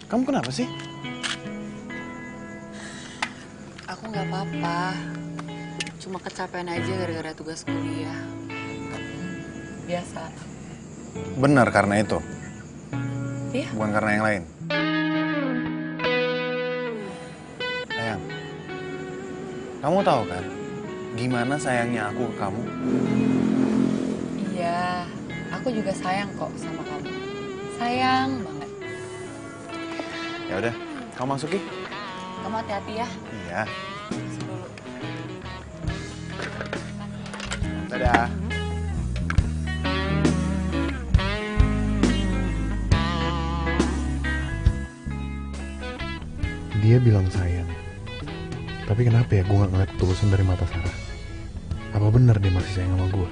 Kamu kenapa sih? Aku nggak apa-apa. Cuma kecapean aja gara-gara tugas kuliah. Biasa. Benar karena itu? Iya. Bukan karena yang lain? Sayang, kamu tahu kan gimana sayangnya aku ke kamu? Iya, aku juga sayang kok sama kamu. Sayang banget. Ya udah, kamu masuk ya. Kamu hati-hati ya. Iya. Masuk dulu. Dadah. Dia bilang sayang. Tapi kenapa ya gue gak ngeliat ketulusan dari mata Sarah? Apa benar dia masih sayang sama gue?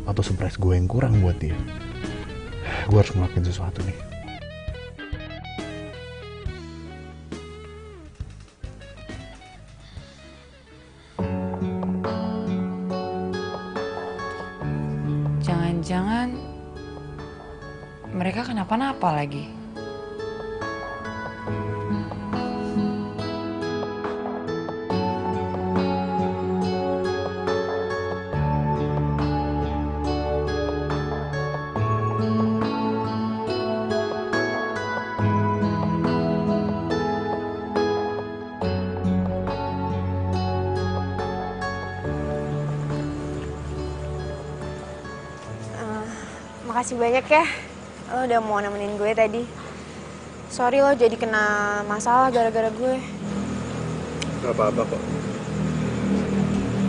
Atau surprise gue yang kurang buat dia? Gue harus ngelakuin sesuatu nih. Jangan-jangan mereka kenapa-napa lagi. Makasih banyak ya, lo udah mau nemenin gue tadi. Sorry lo jadi kena masalah gara-gara gue. Gak apa-apa kok.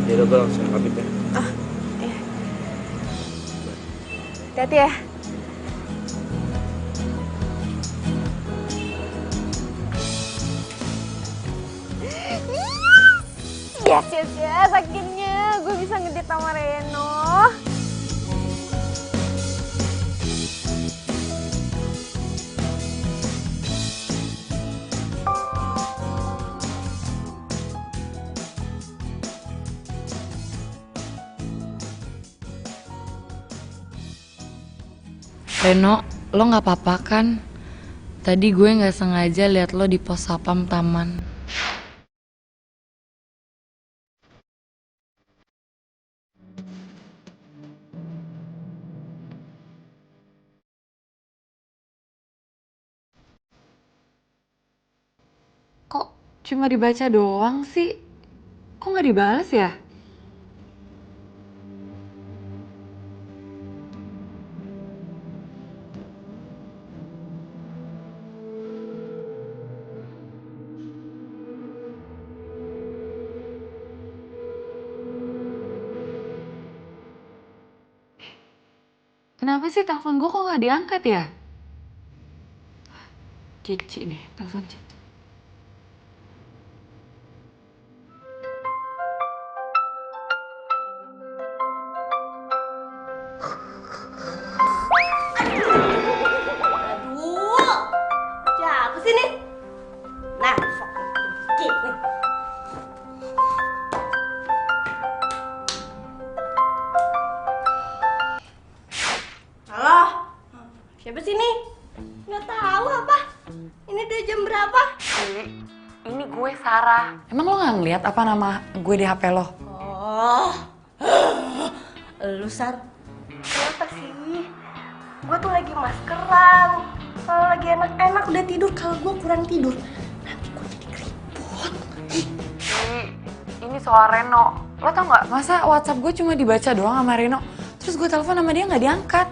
Yaudah gue langsung pamit ya. Ah, iya. Hati-hati ya. Yes, akhirnya gue bisa ngedate sama Reno. Reno, lo nggak apa-apa kan? Tadi gue nggak sengaja lihat lo di pos sapam taman. Kok cuma dibaca doang sih? Kok nggak dibales ya? Kenapa sih telepon gue kok nggak diangkat ya? Cici nih, telepon Cici. Aduh, siapa sih nih? Nah, sok dikit nih. Halo, siapa sih nih? Nggak tahu apa? Ini udah jam berapa? Ini gue Sarah. Emang lo nggak ngeliat apa nama gue di HP lo? Oh, lu Sar, kenapa sih? Gue tuh lagi maskeran. Kalau lagi enak-enak udah tidur, kalau gue kurang tidur nanti gue jadi keriput. Ini soal Reno. Lo tau nggak? Masa WhatsApp gue cuma dibaca doang sama Reno? Terus gue telepon sama dia nggak diangkat.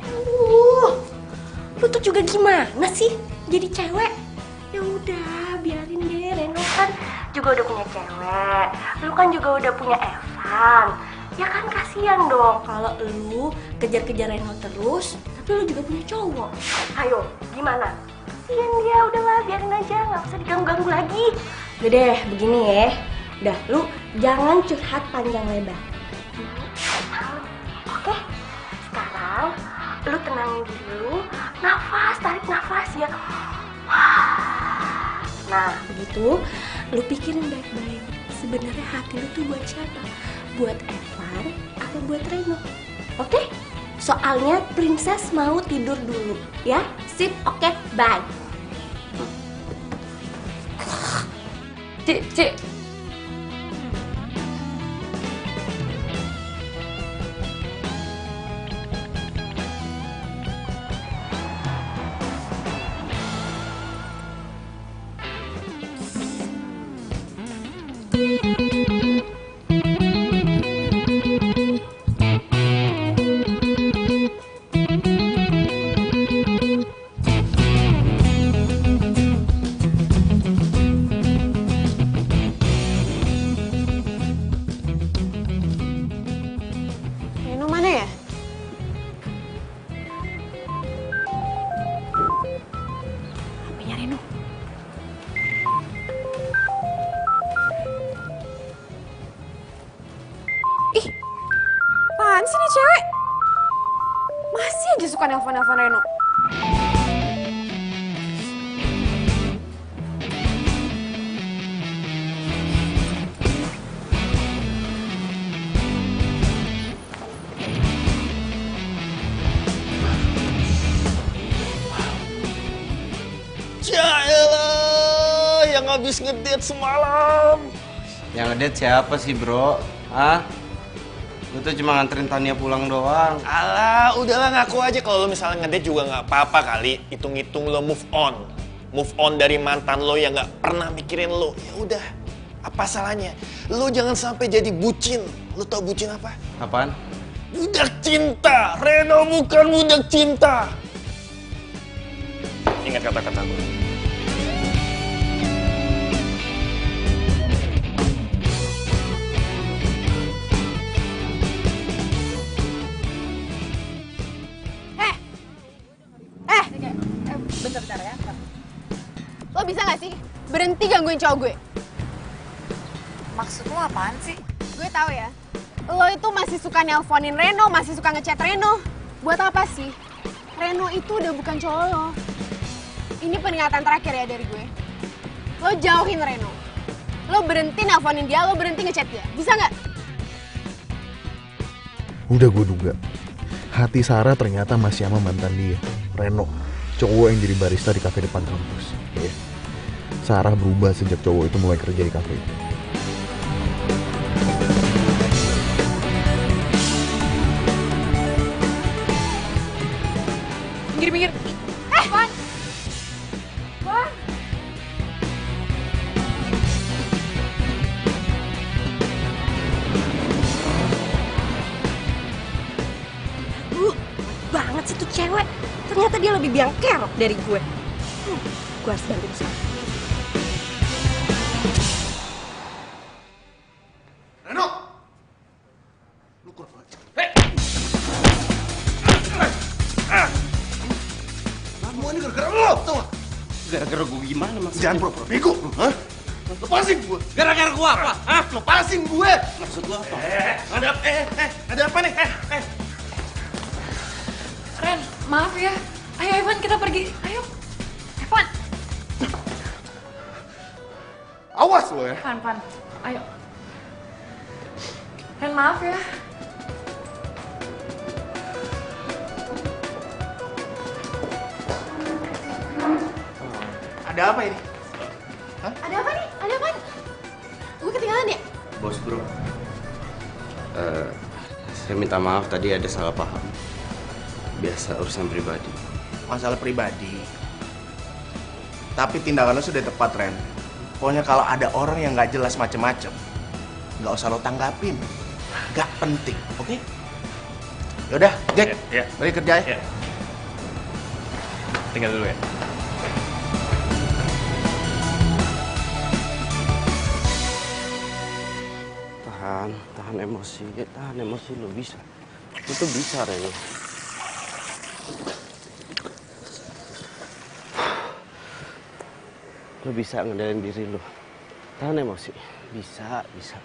Lu tuh juga gimana sih? Jadi cewek? Ya udah, biarin deh. Reno kan juga udah punya cewek. Lu kan juga udah punya Evan. Ya kan kasihan dong kalau lu kejar-kejar Reno terus, tapi lu juga punya cowok. Ayo, gimana? Kasihan dia, udahlah biarin aja, nggak usah diganggu-ganggu lagi. Udah deh, begini ya. Udah, lu jangan curhat panjang lebar. Oke? Sekarang lu tenangin dulu, nafas, tarik nafas ya. Nah, begitu lu pikirin baik-baik. Sebenarnya hati lu tuh buat siapa? Buat Evan atau buat Reno? Oke? Soalnya Princess mau tidur dulu, ya? Sip, oke, bye. Ci. Reno mana ya? HP-nya Reno. Ih, apaan sih nih cewek? Masih aja suka nelfon-nelfon Reno. Yaelah, yang habis ngedate semalam. Yang ngedate siapa sih, bro? Hah? Gue tuh cuma nganterin Tania pulang doang. Alah, udahlah ngaku aja kalau lo misalnya ngedate juga nggak apa-apa kali. Hitung-hitung lo move on. Move on dari mantan lo yang nggak pernah mikirin lo. Ya udah, apa salahnya? Lo jangan sampai jadi bucin. Lo tau bucin apa? Apaan? Budak cinta. Reno bukan budak cinta. Ingat kata-kata gue. Bentar ya. Lo bisa gak sih berhenti gangguin cowok gue? Maksud lo apaan sih? Gue tahu ya. Lo itu masih suka nelponin Reno, masih suka ngechat Reno. Buat apa sih? Reno itu udah bukan cowok lo. Ini peringatan terakhir ya dari gue. Lo jauhin Reno. Lo berhenti nelponin dia, lo berhenti ngechat dia. Bisa nggak? Udah gue duga. Hati Sarah ternyata masih sama mantan dia, Reno. Cowok yang jadi barista di kafe depan kampus. Ya. Sarah berubah sejak cowok itu mulai kerja di kafe itu. Minggir. Wan! Wan! Banget sih tuh cewek. Ternyata dia lebih biang kerok dari gue. Gue harus bantu dia. Reno! Lu kurang aja. Semua ini gara-gara lo, tau gak? Gara-gara gue gimana maksudnya? Jangan pura-pura bego. Hah? Lepasin gue. Gara-gara gue apa? Hah? Lepasin gue. Maksud lo apa? Ada apa nih? Ren, maaf ya. Ayo Evan, kita pergi. Ayo. Evan. Awas lo ya. Van. Ayo. Ren, maaf ya. Ada apa ini? Hah? Ada apa nih? Ada apa? Gue ketinggalan ya? Bos bro. Saya minta maaf tadi ada salah paham. Biasa urusan pribadi. Masalah pribadi. Tapi tindakan lo sudah tepat, Ren. Pokoknya kalau ada orang yang nggak jelas macem-macem, nggak usah lo tanggapin. Nggak penting, oke? Yaudah, Jack, balik kerja ya. Tinggal dulu ya. Tahan emosi lo bisa. Lo tuh bisa, Reno. Lo bisa ngendalin diri lo. Tahan emosi. Bisa. Bisa.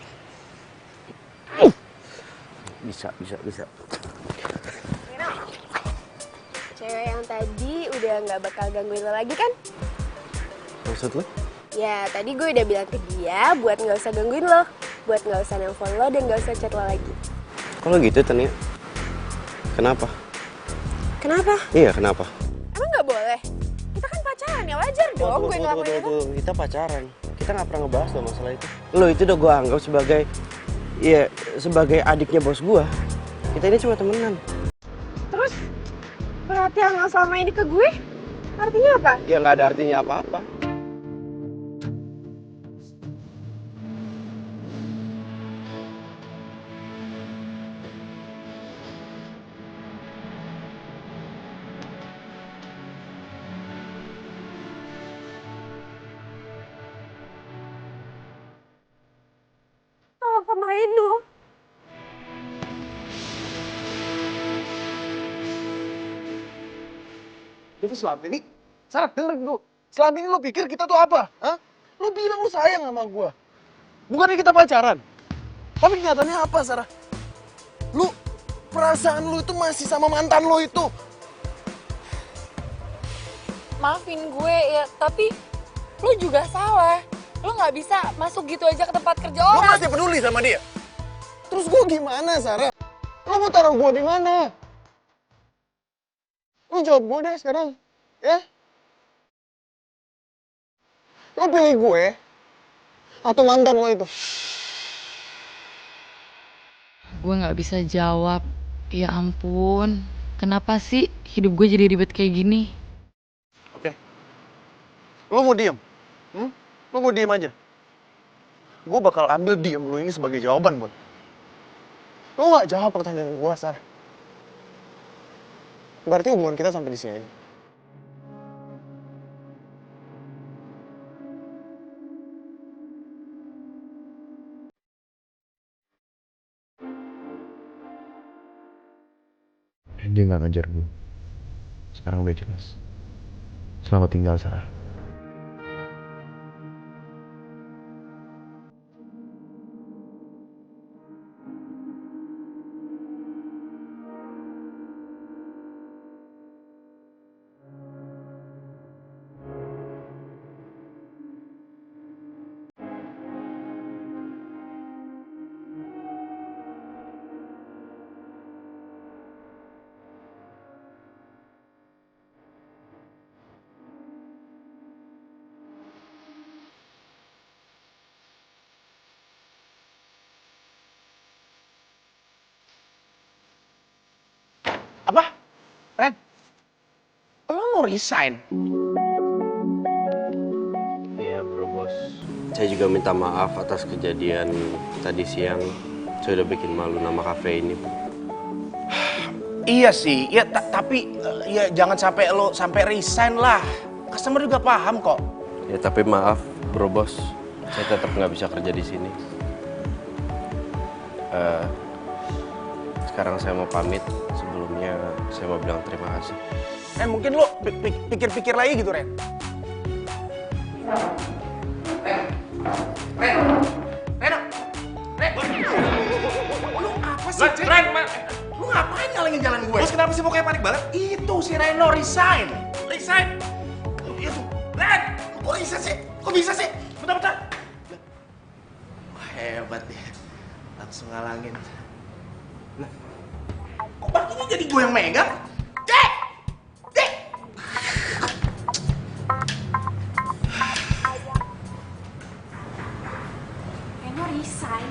Cewek yang tadi udah nggak bakal gangguin lo lagi kan? Maksud lo? Ya, tadi gue udah bilang ke dia buat nggak usah gangguin lo. Buat nggak usah nelfon lo dan nggak usah chat lo lagi. Kalau gitu, Tania. Kenapa? Kenapa? Iya, kenapa? Emang nggak boleh? Kita kan pacaran ya, wajar dong gue ngelakuin itu. Kita pacaran. Kita kita nggak pernah ngebahas loh masalah itu. Lo itu udah gue anggap sebagai, ya sebagai adiknya bos gue. Kita ini cuma temenan. Terus perhatian lo selama ini ke gue artinya apa? Ya nggak ada artinya apa-apa. Kalau sama Reno. Itu selama ini, Sarah denger dulu. Selama ini lo pikir kita tuh apa? Hah? Lo bilang lo sayang sama gue. Bukannya kita pacaran. Tapi kenyataannya apa, Sarah? Lo, perasaan lo itu masih sama mantan lo itu. Maafin gue ya, tapi lu juga salah. Lu nggak bisa masuk gitu aja ke tempat kerja Lo orang. masih peduli sama dia. Terus gue gimana, Sarah? Lo mau taruh gue di mana? Lo jawab gue deh sekarang, ya? Lo pilih gue atau mantan lo itu? Gue nggak bisa jawab. Ya ampun, kenapa sih hidup gue jadi ribet kayak gini? Oke. Lo mau diem? Lo mau diem aja? Gue bakal ambil diem lo ini sebagai jawaban buat. Lo gak jawab pertanyaan gue, Sarah. Berarti hubungan kita sampai di sini aja. Dia gak ngejar gue. Sekarang udah jelas. Selamat tinggal, Sarah. Apa? Ren? Lo mau resign? Iya bro bos. Saya juga minta maaf atas kejadian tadi siang. Saya udah bikin malu nama kafe ini. Iya sih, ya tapi ya jangan sampai lo sampai resign lah. Customer juga paham kok. Ya tapi maaf bro bos, saya tetap nggak bisa kerja di sini. Sekarang saya mau pamit. Sebelumnya saya mau bilang terima kasih. Mungkin lo pikir-pikir lagi gitu, Ren. Lu apa sih, Cek? Lu ngapain ngalangin jalan gue? Bos kenapa sih mukanya panik banget? Itu si Reno resign. Resign! Itu. Ren, kok bisa sih? Kok bisa sih? Bentar. Wah, hebat ya. Langsung ngalangin. Lah, kok bakinya jadi gue yang megang? Cek! Cek! Reno resign.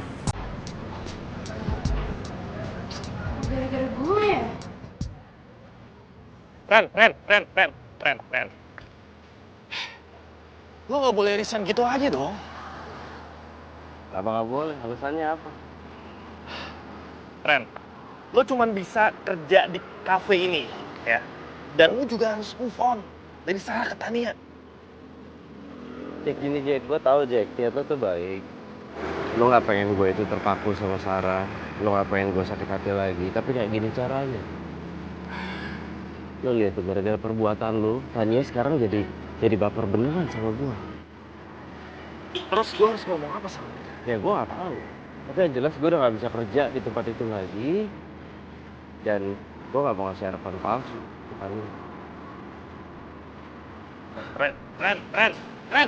Gara-gara gue ya? Ren. Lo gak boleh resign gitu aja dong. Apa nggak boleh? Alasannya apa? Ren, lo cuman bisa kerja di cafe ini, ya. Dan lo juga harus move on dari Sarah ke Tania. Jack gini Jack, gue tau Jack, niat lo tuh baik. Lo nggak pengen gue itu terpaku sama Sarah, lo nggak pengen gue sakit hati lagi, tapi kayak gini caranya. Lo lihat tuh gara-gara perbuatan lo, Tania sekarang jadi baper beneran sama gue. Terus gue harus ngomong apa sama dia? Ya gue nggak tahu. Tapi yang jelas gue udah nggak bisa kerja di tempat itu lagi, dan gue nggak mau ngasih harapan palsu ke Tania. Ren.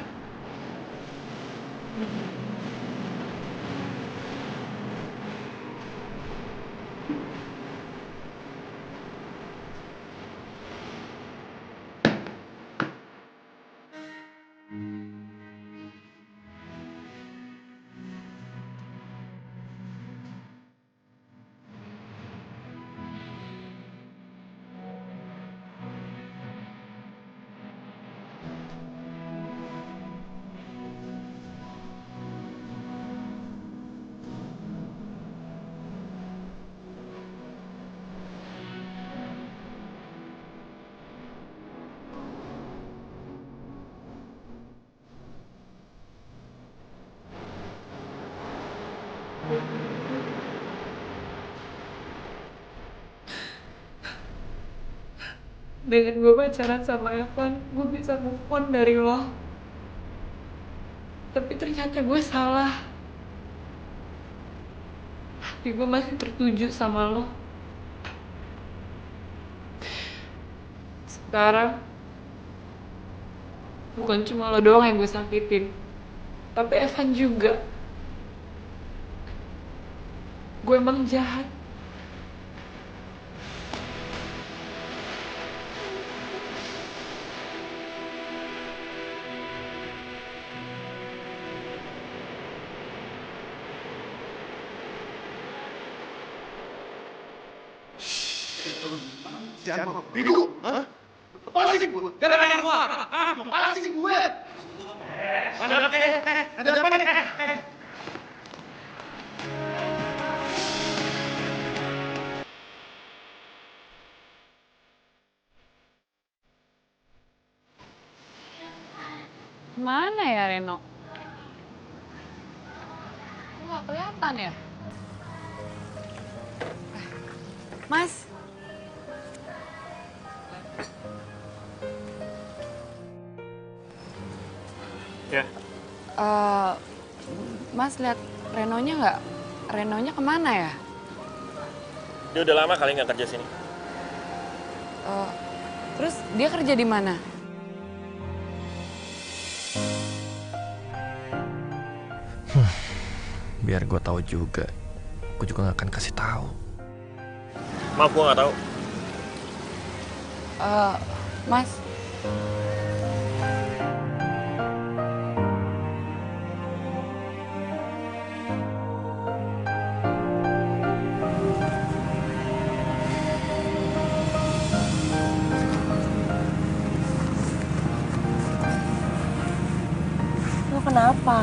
dengan gue pacaran sama Evan, gue bisa move on dari lo. Tapi ternyata gue salah. Hati gue masih tertuju sama lo. Sekarang, bukan cuma lo doang yang gue sakitin, tapi Evan juga. Gue emang jahat. Jangan mau bego, hah? Lepas sih gue, gara-gara gue, lepas sih gue. Ada apa nih? Mana ya Reno? Kok gak kelihatan ya? Mas. Ya. Mas lihat Renonya nggak? Renonya kemana ya? Dia udah lama kali nggak kerja sini. Terus dia kerja di mana? Biar gue tahu juga, gue juga nggak akan kasih tahu. Maaf, gue nggak tahu. Mas. Lo kenapa?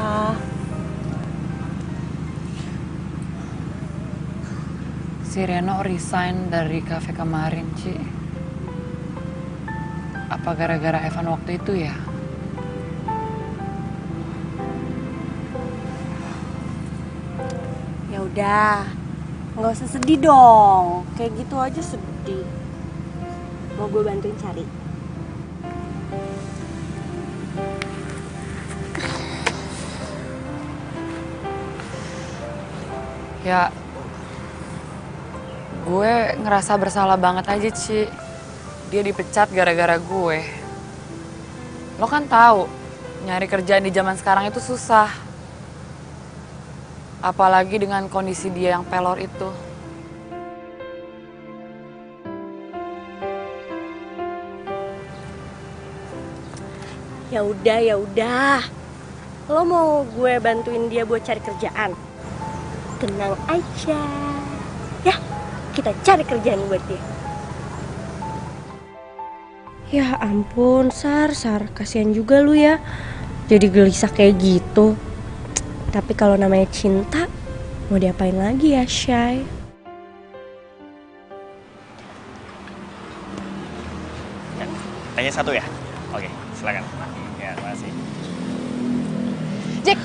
Si Reno resign dari kafe kemarin, Ci. Apa gara-gara Evan waktu itu ya? Ya udah, nggak usah sedih dong. Kayak gitu aja sedih. Mau gue bantuin cari? Ya, gue ngerasa bersalah banget aja, Ci. Dia dipecat gara-gara gue. Lo kan tahu, nyari kerjaan di zaman sekarang itu susah. Apalagi dengan kondisi dia yang pelor itu. Ya udah. Lo mau gue bantuin dia buat cari kerjaan? Tenang aja. Ya, kita cari kerjaan buat dia. Ya ampun, Sar, kasihan juga lu ya. Jadi gelisah kayak gitu. Tapi kalau namanya cinta, mau diapain lagi ya, Shay? Tanya satu ya? Oke, silakan. Ya, terima kasih. Jack,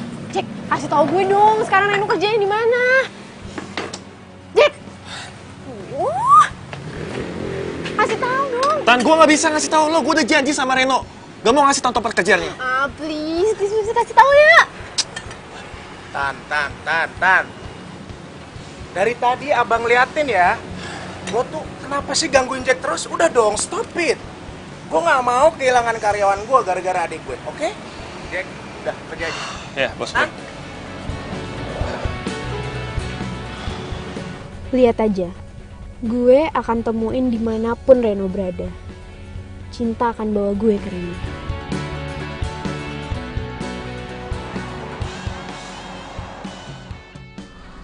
kasih tau gue dong, sekarang Reno kerjanya di mana? Jack! Kasih tahu dong. Tan, gue nggak bisa ngasih tahu lo. Gue udah janji sama Reno. Gak mau ngasih tahu tempat kerjaannya. Please kasih tahu ya. Tan. Dari tadi abang liatin ya. Gue tuh kenapa sih gangguin Jack terus? Udah dong, stop it. Gue nggak mau kehilangan karyawan gue gara-gara adik gue, oke? Jack, udah kerja aja. Ya, bos. Lihat aja, gue akan temuin dimanapun Reno berada. Cinta akan bawa gue ke Reno.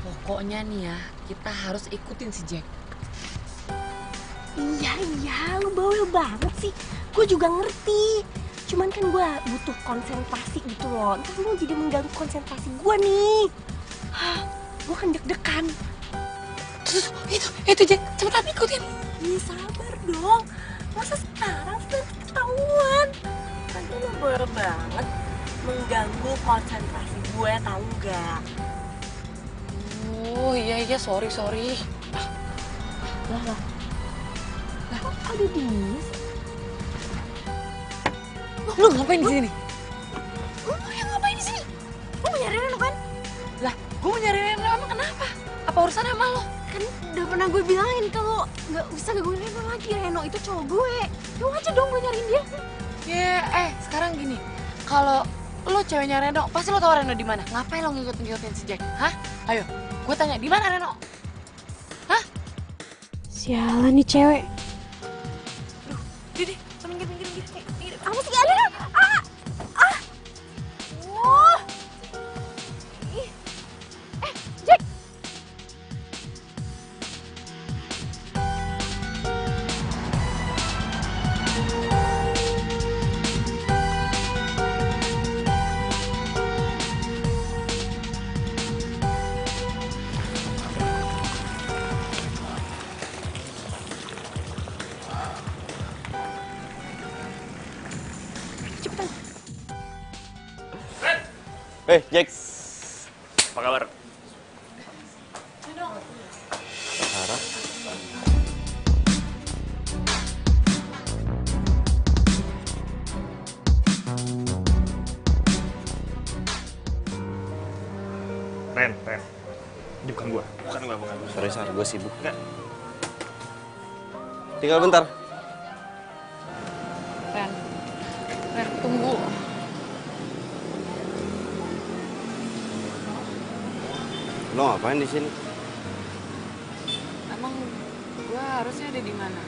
Pokoknya nih ya, kita harus ikutin si Jack. Iya, lu bawel banget sih. Gue juga ngerti. Cuman kan gue butuh konsentrasi gitu loh. Ntar lu jadi mengganggu konsentrasi gue nih. Gue kan deg-degan. Terus, itu Jack, cepetan ikutin. Iya, sabar dong. Masa sekarang sudah ketahuan? Kan lu bawel banget. Mengganggu konsentrasi gue, tau gak? Oh iya, sorry. Lah. Kok ada dia? Lu ngapain di sini? Lu yang ngapain di sini? Lu mau nyari Reno kan? Lah, gue mau nyari Reno, emang kenapa? Apa urusannya sama lo? Kan udah pernah gue bilangin kalau nggak bisa gangguin Reno lagi. Reno itu cowok gue. Lu aja dong gue nyariin dia. Ya, sekarang gini. Kalau lo ceweknya Reno, pasti lo tau Reno di mana. Ngapain lo ngikut-ngikutin si Jack? Hah? Ayo, gue tanya, di mana Reno? Hah? Sialan nih cewek. Didi, Minggir. Apa sih Reno? Wah. Jack. Jack. Apa kabar? Sarah. Ren. Ini bukan gua. Bukan. Sorry, Sar, gue sibuk. Enggak. Tinggal bentar. Ren, tunggu. Lo ngapain di sini? Emang gue harusnya ada di mana?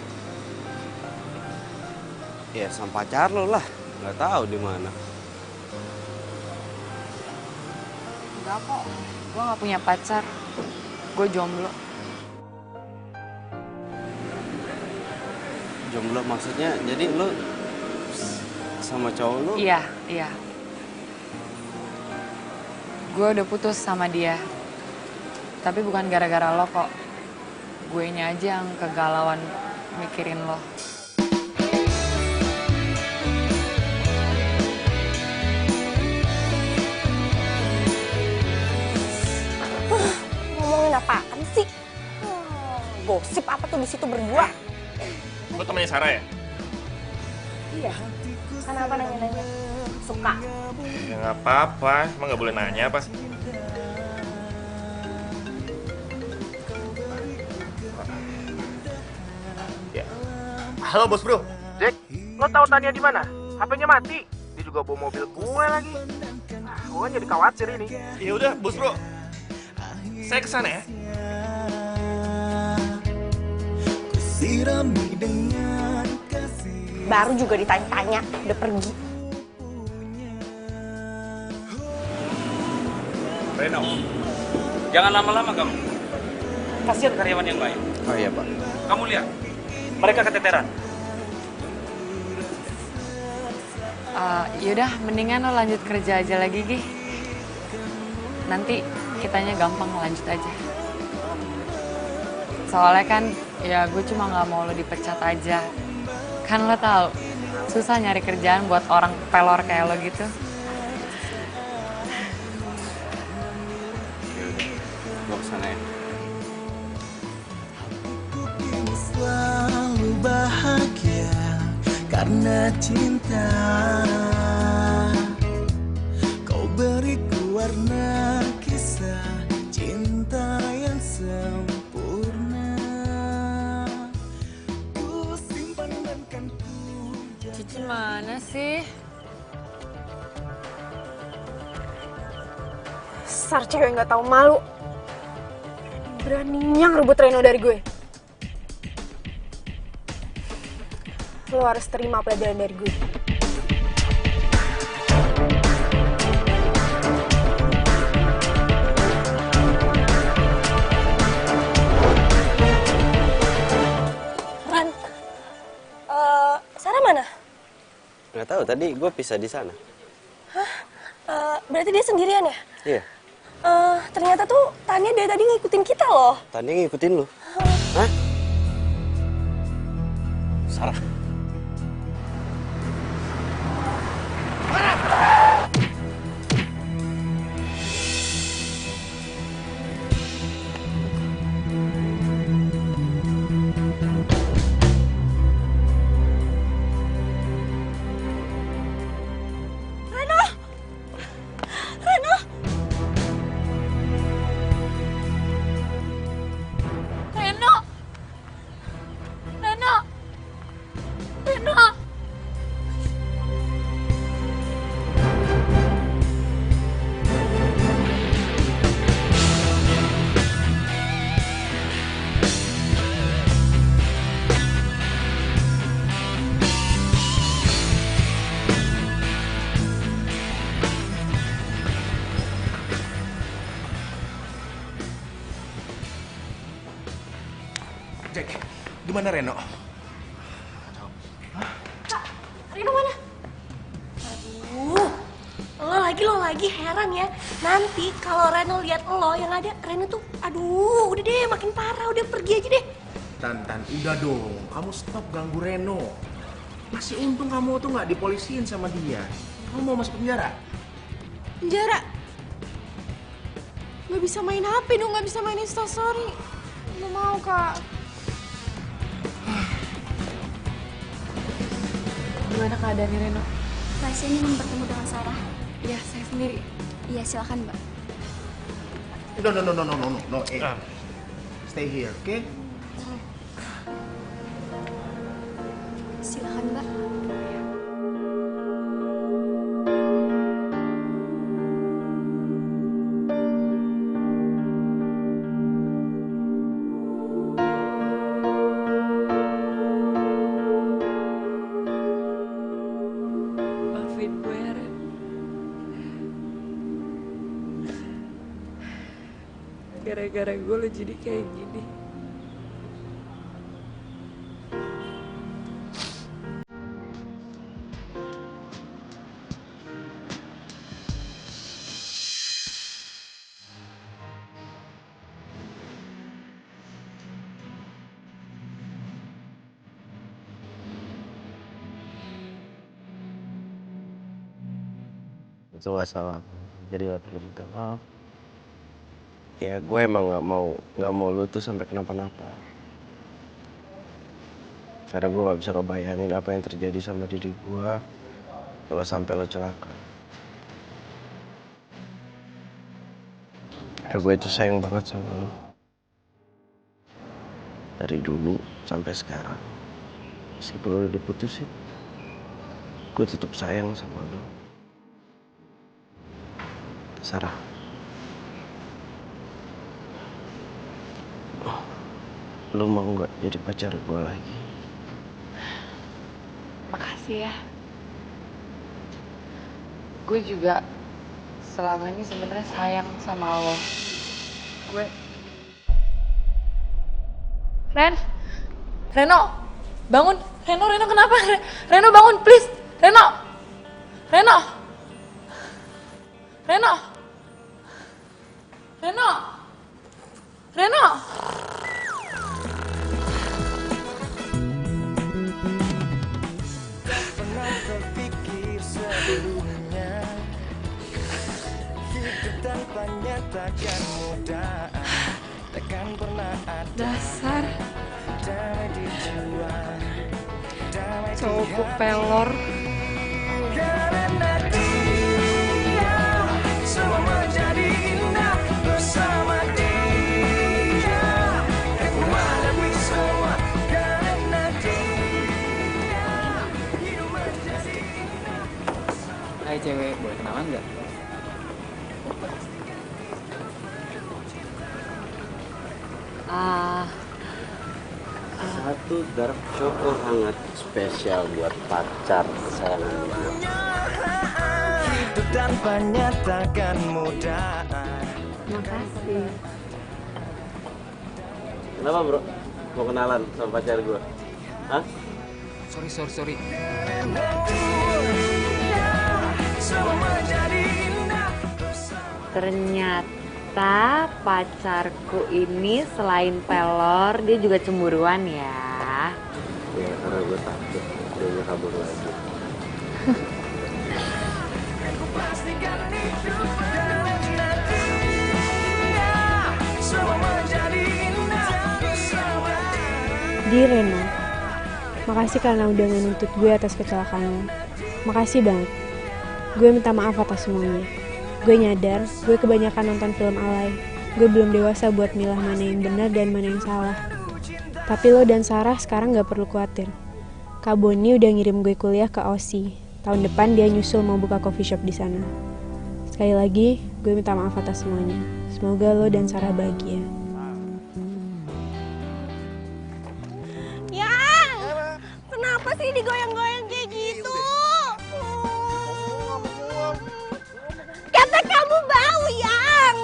Ya sama pacar lo lah. Nggak tahu di mana. Enggak kok, gue gak punya pacar. Gue jomblo. Jomblo maksudnya? Jadi lo sama cowok lo? Iya. Gue udah putus sama dia. Tapi bukan gara-gara lo kok. Guenya aja yang kegalauan mikirin lo. Ngomongin apaan sih? Gosip apa tuh di situ berdua? Lo temennya Sarah ya? Iya. Kenapa nanya-nanya? Suka. Ya nggak apa-apa, emang nggak boleh nanya apa? Ya. Halo bos bro. Jack, lo tahu Tania di mana? HP-nya mati. Dia juga bawa mobil gue lagi. Gue jadi khawatir ini. Ya udah bos bro. Saya kesana ya. Baru juga ditanya-tanya, udah pergi. Reno, jangan lama-lama kamu. Kasihan karyawan yang baik. Oh iya, Pak. Kamu lihat, mereka keteteran. Yaudah, mendingan lo lanjut kerja aja lagi, Gi. Nanti kitanya gampang lanjut aja. Soalnya kan, ya gue cuma gak mau lo dipecat aja. Kan lo tahu, susah nyari kerjaan buat orang pelor kayak lo gitu. Gue kesana ya. Selalu bahagia karena cinta. Kau beriku warna kisah cinta yang sempurna. Ku simpan dan kan ku Cici mana sih? Dasar cewek nggak tahu malu. Beraninya ngerebut Reno dari gue. Lo harus terima pelajaran dari gue. Ran, Sarah mana? Nggak tahu, tadi gue pisah di sana. Berarti dia sendirian ya? Iya. Ternyata tuh Tania dari tadi ngikutin kita loh. Tania ngikutin lu. Hah? Sarah. Reno. Jack, gimana Reno? Reno mana? Aduh, lo lagi heran ya. Nanti kalau Reno lihat lo yang ada Reno tuh, aduh, udah deh makin parah, udah pergi aja deh. Tan, udah dong. Kamu stop ganggu Reno. Masih untung kamu tuh nggak dipolisiin sama dia. Kamu mau masuk penjara? Penjara? Gak bisa main HP dong, gak bisa main Instastory. Gak mau, Kak. Gimana keadaannya Reno? Pasien ingin bertemu dengan Sarah. Iya, saya sendiri. Iya, silakan, Mbak. No. Stay here, oke? Silakan, Mbak. Maafin gue ya, Ren. Gara-gara gue lo jadi kayak gini. Itu gak salah aku. Jadi gak perlu minta maaf. Ya gue emang gak mau lu tuh sampai kenapa-napa. Karena gue gak bisa ngebayangin apa yang terjadi sama diri gue kalau sampai lo celaka. Ya gue itu sayang banget sama lo. Dari dulu sampai sekarang. Meskipun lo udah diputusin, gue tetap sayang sama lo. Sarah. Lo mau nggak jadi pacar gue lagi? Makasih ya. Gue juga selama ini sebenarnya sayang sama lo. Gue... Reno, bangun. Reno kenapa? Reno bangun, please. Reno. Pernah terpikir sebelumnya hidup tanpanya takkan mudah, takkan pernah ada Dasar damai di jiwa, damai di cowok pelor. Karena dia semua menjadi indah bersama dia. Aku menghadapi semua karena dia hidup menjadi indah. Hai cewek, boleh kenalan nggak? Satu dark choco hangat spesial buat pacar kesayangan gue. Hidup tanpanya takkan mudah. Makasih. Kenapa bro? Mau kenalan sama pacar gue? Hah? Sorry. Ternyata pacarku ini selain pelor, dia juga cemburuan ya. Ya karena gue takut dia kabur lagi. Di Reno, makasih karena udah menuntut gue atas kecelakaan lo. Makasih banget. Gue minta maaf atas semuanya. Gue nyadar, gue kebanyakan nonton film alay. Gue belum dewasa buat milah mana yang benar dan mana yang salah. Tapi lo dan Sarah sekarang gak perlu khawatir. Kak Boni udah ngirim gue kuliah ke Aussie. Tahun depan dia nyusul mau buka coffee shop di sana. Sekali lagi, gue minta maaf atas semuanya. Semoga lo dan Sarah bahagia. Yang, kenapa sih digoyang-goyang kayak gitu? Kata kamu bau, Yang.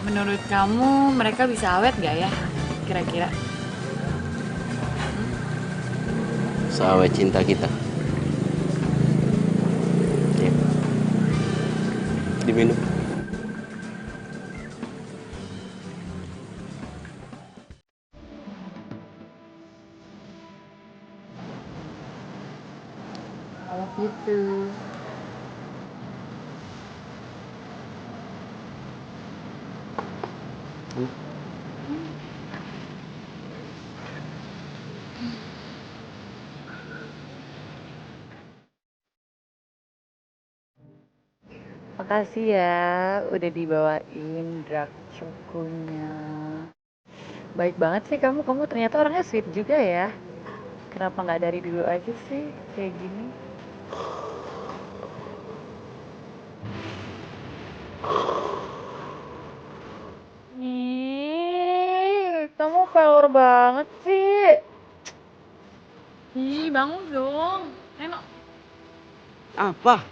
Menurut kamu mereka bisa awet gak ya? Kira-kira? Seawet cinta kita. Ya. Diminum. Kalau gitu. Makasih ya udah dibawain drag choconya. Baik banget sih kamu ternyata orangnya sweet juga ya. Kenapa nggak dari dulu aja sih kayak gini? Ih, kamu pelor banget sih. Ih, bangun dong. Reno. Apa?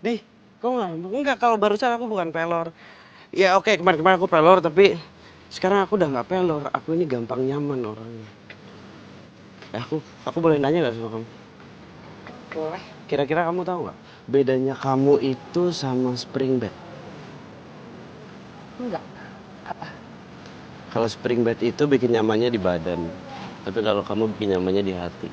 Nih, kok enggak kalau barusan aku bukan pelor. Ya oke, kemarin aku pelor tapi sekarang aku udah nggak pelor. Aku ini gampang nyaman orangnya. Aku boleh nanya nggak sama kamu? Boleh. Kira-kira kamu tahu nggak bedanya kamu itu sama spring bed? Enggak. Apa? Kalau spring bed itu bikin nyamannya di badan, tapi kalau kamu bikin nyamannya di hati.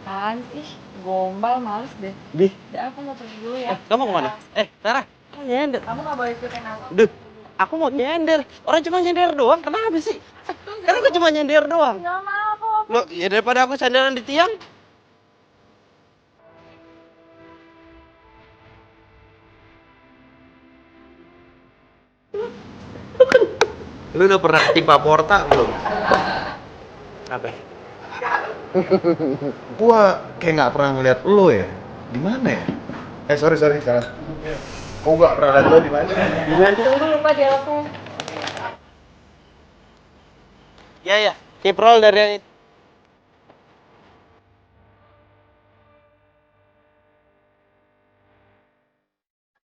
Apaan sih? Gombal, males deh. Di? Udah, aku mau pergi dulu ya. Kamu kemana? Sarah, kamu nyender. Kamu gak boleh ikutin aku. Duh, aku mau nyender. Orang cuma nyender doang, kenapa sih? Kan aku cuma nyender doang. Gak mau, Loh, ya daripada aku sandaran di tiang. Lu udah pernah ketimpa porta belum? Apa? Gua kayak nggak pernah ngeliat lo ya. Di mana ya? Sorry Sarah. Kau nggak pernah lihat lo di mana? Di mana? Tunggu lupa dialognya. Ya, ciprol dari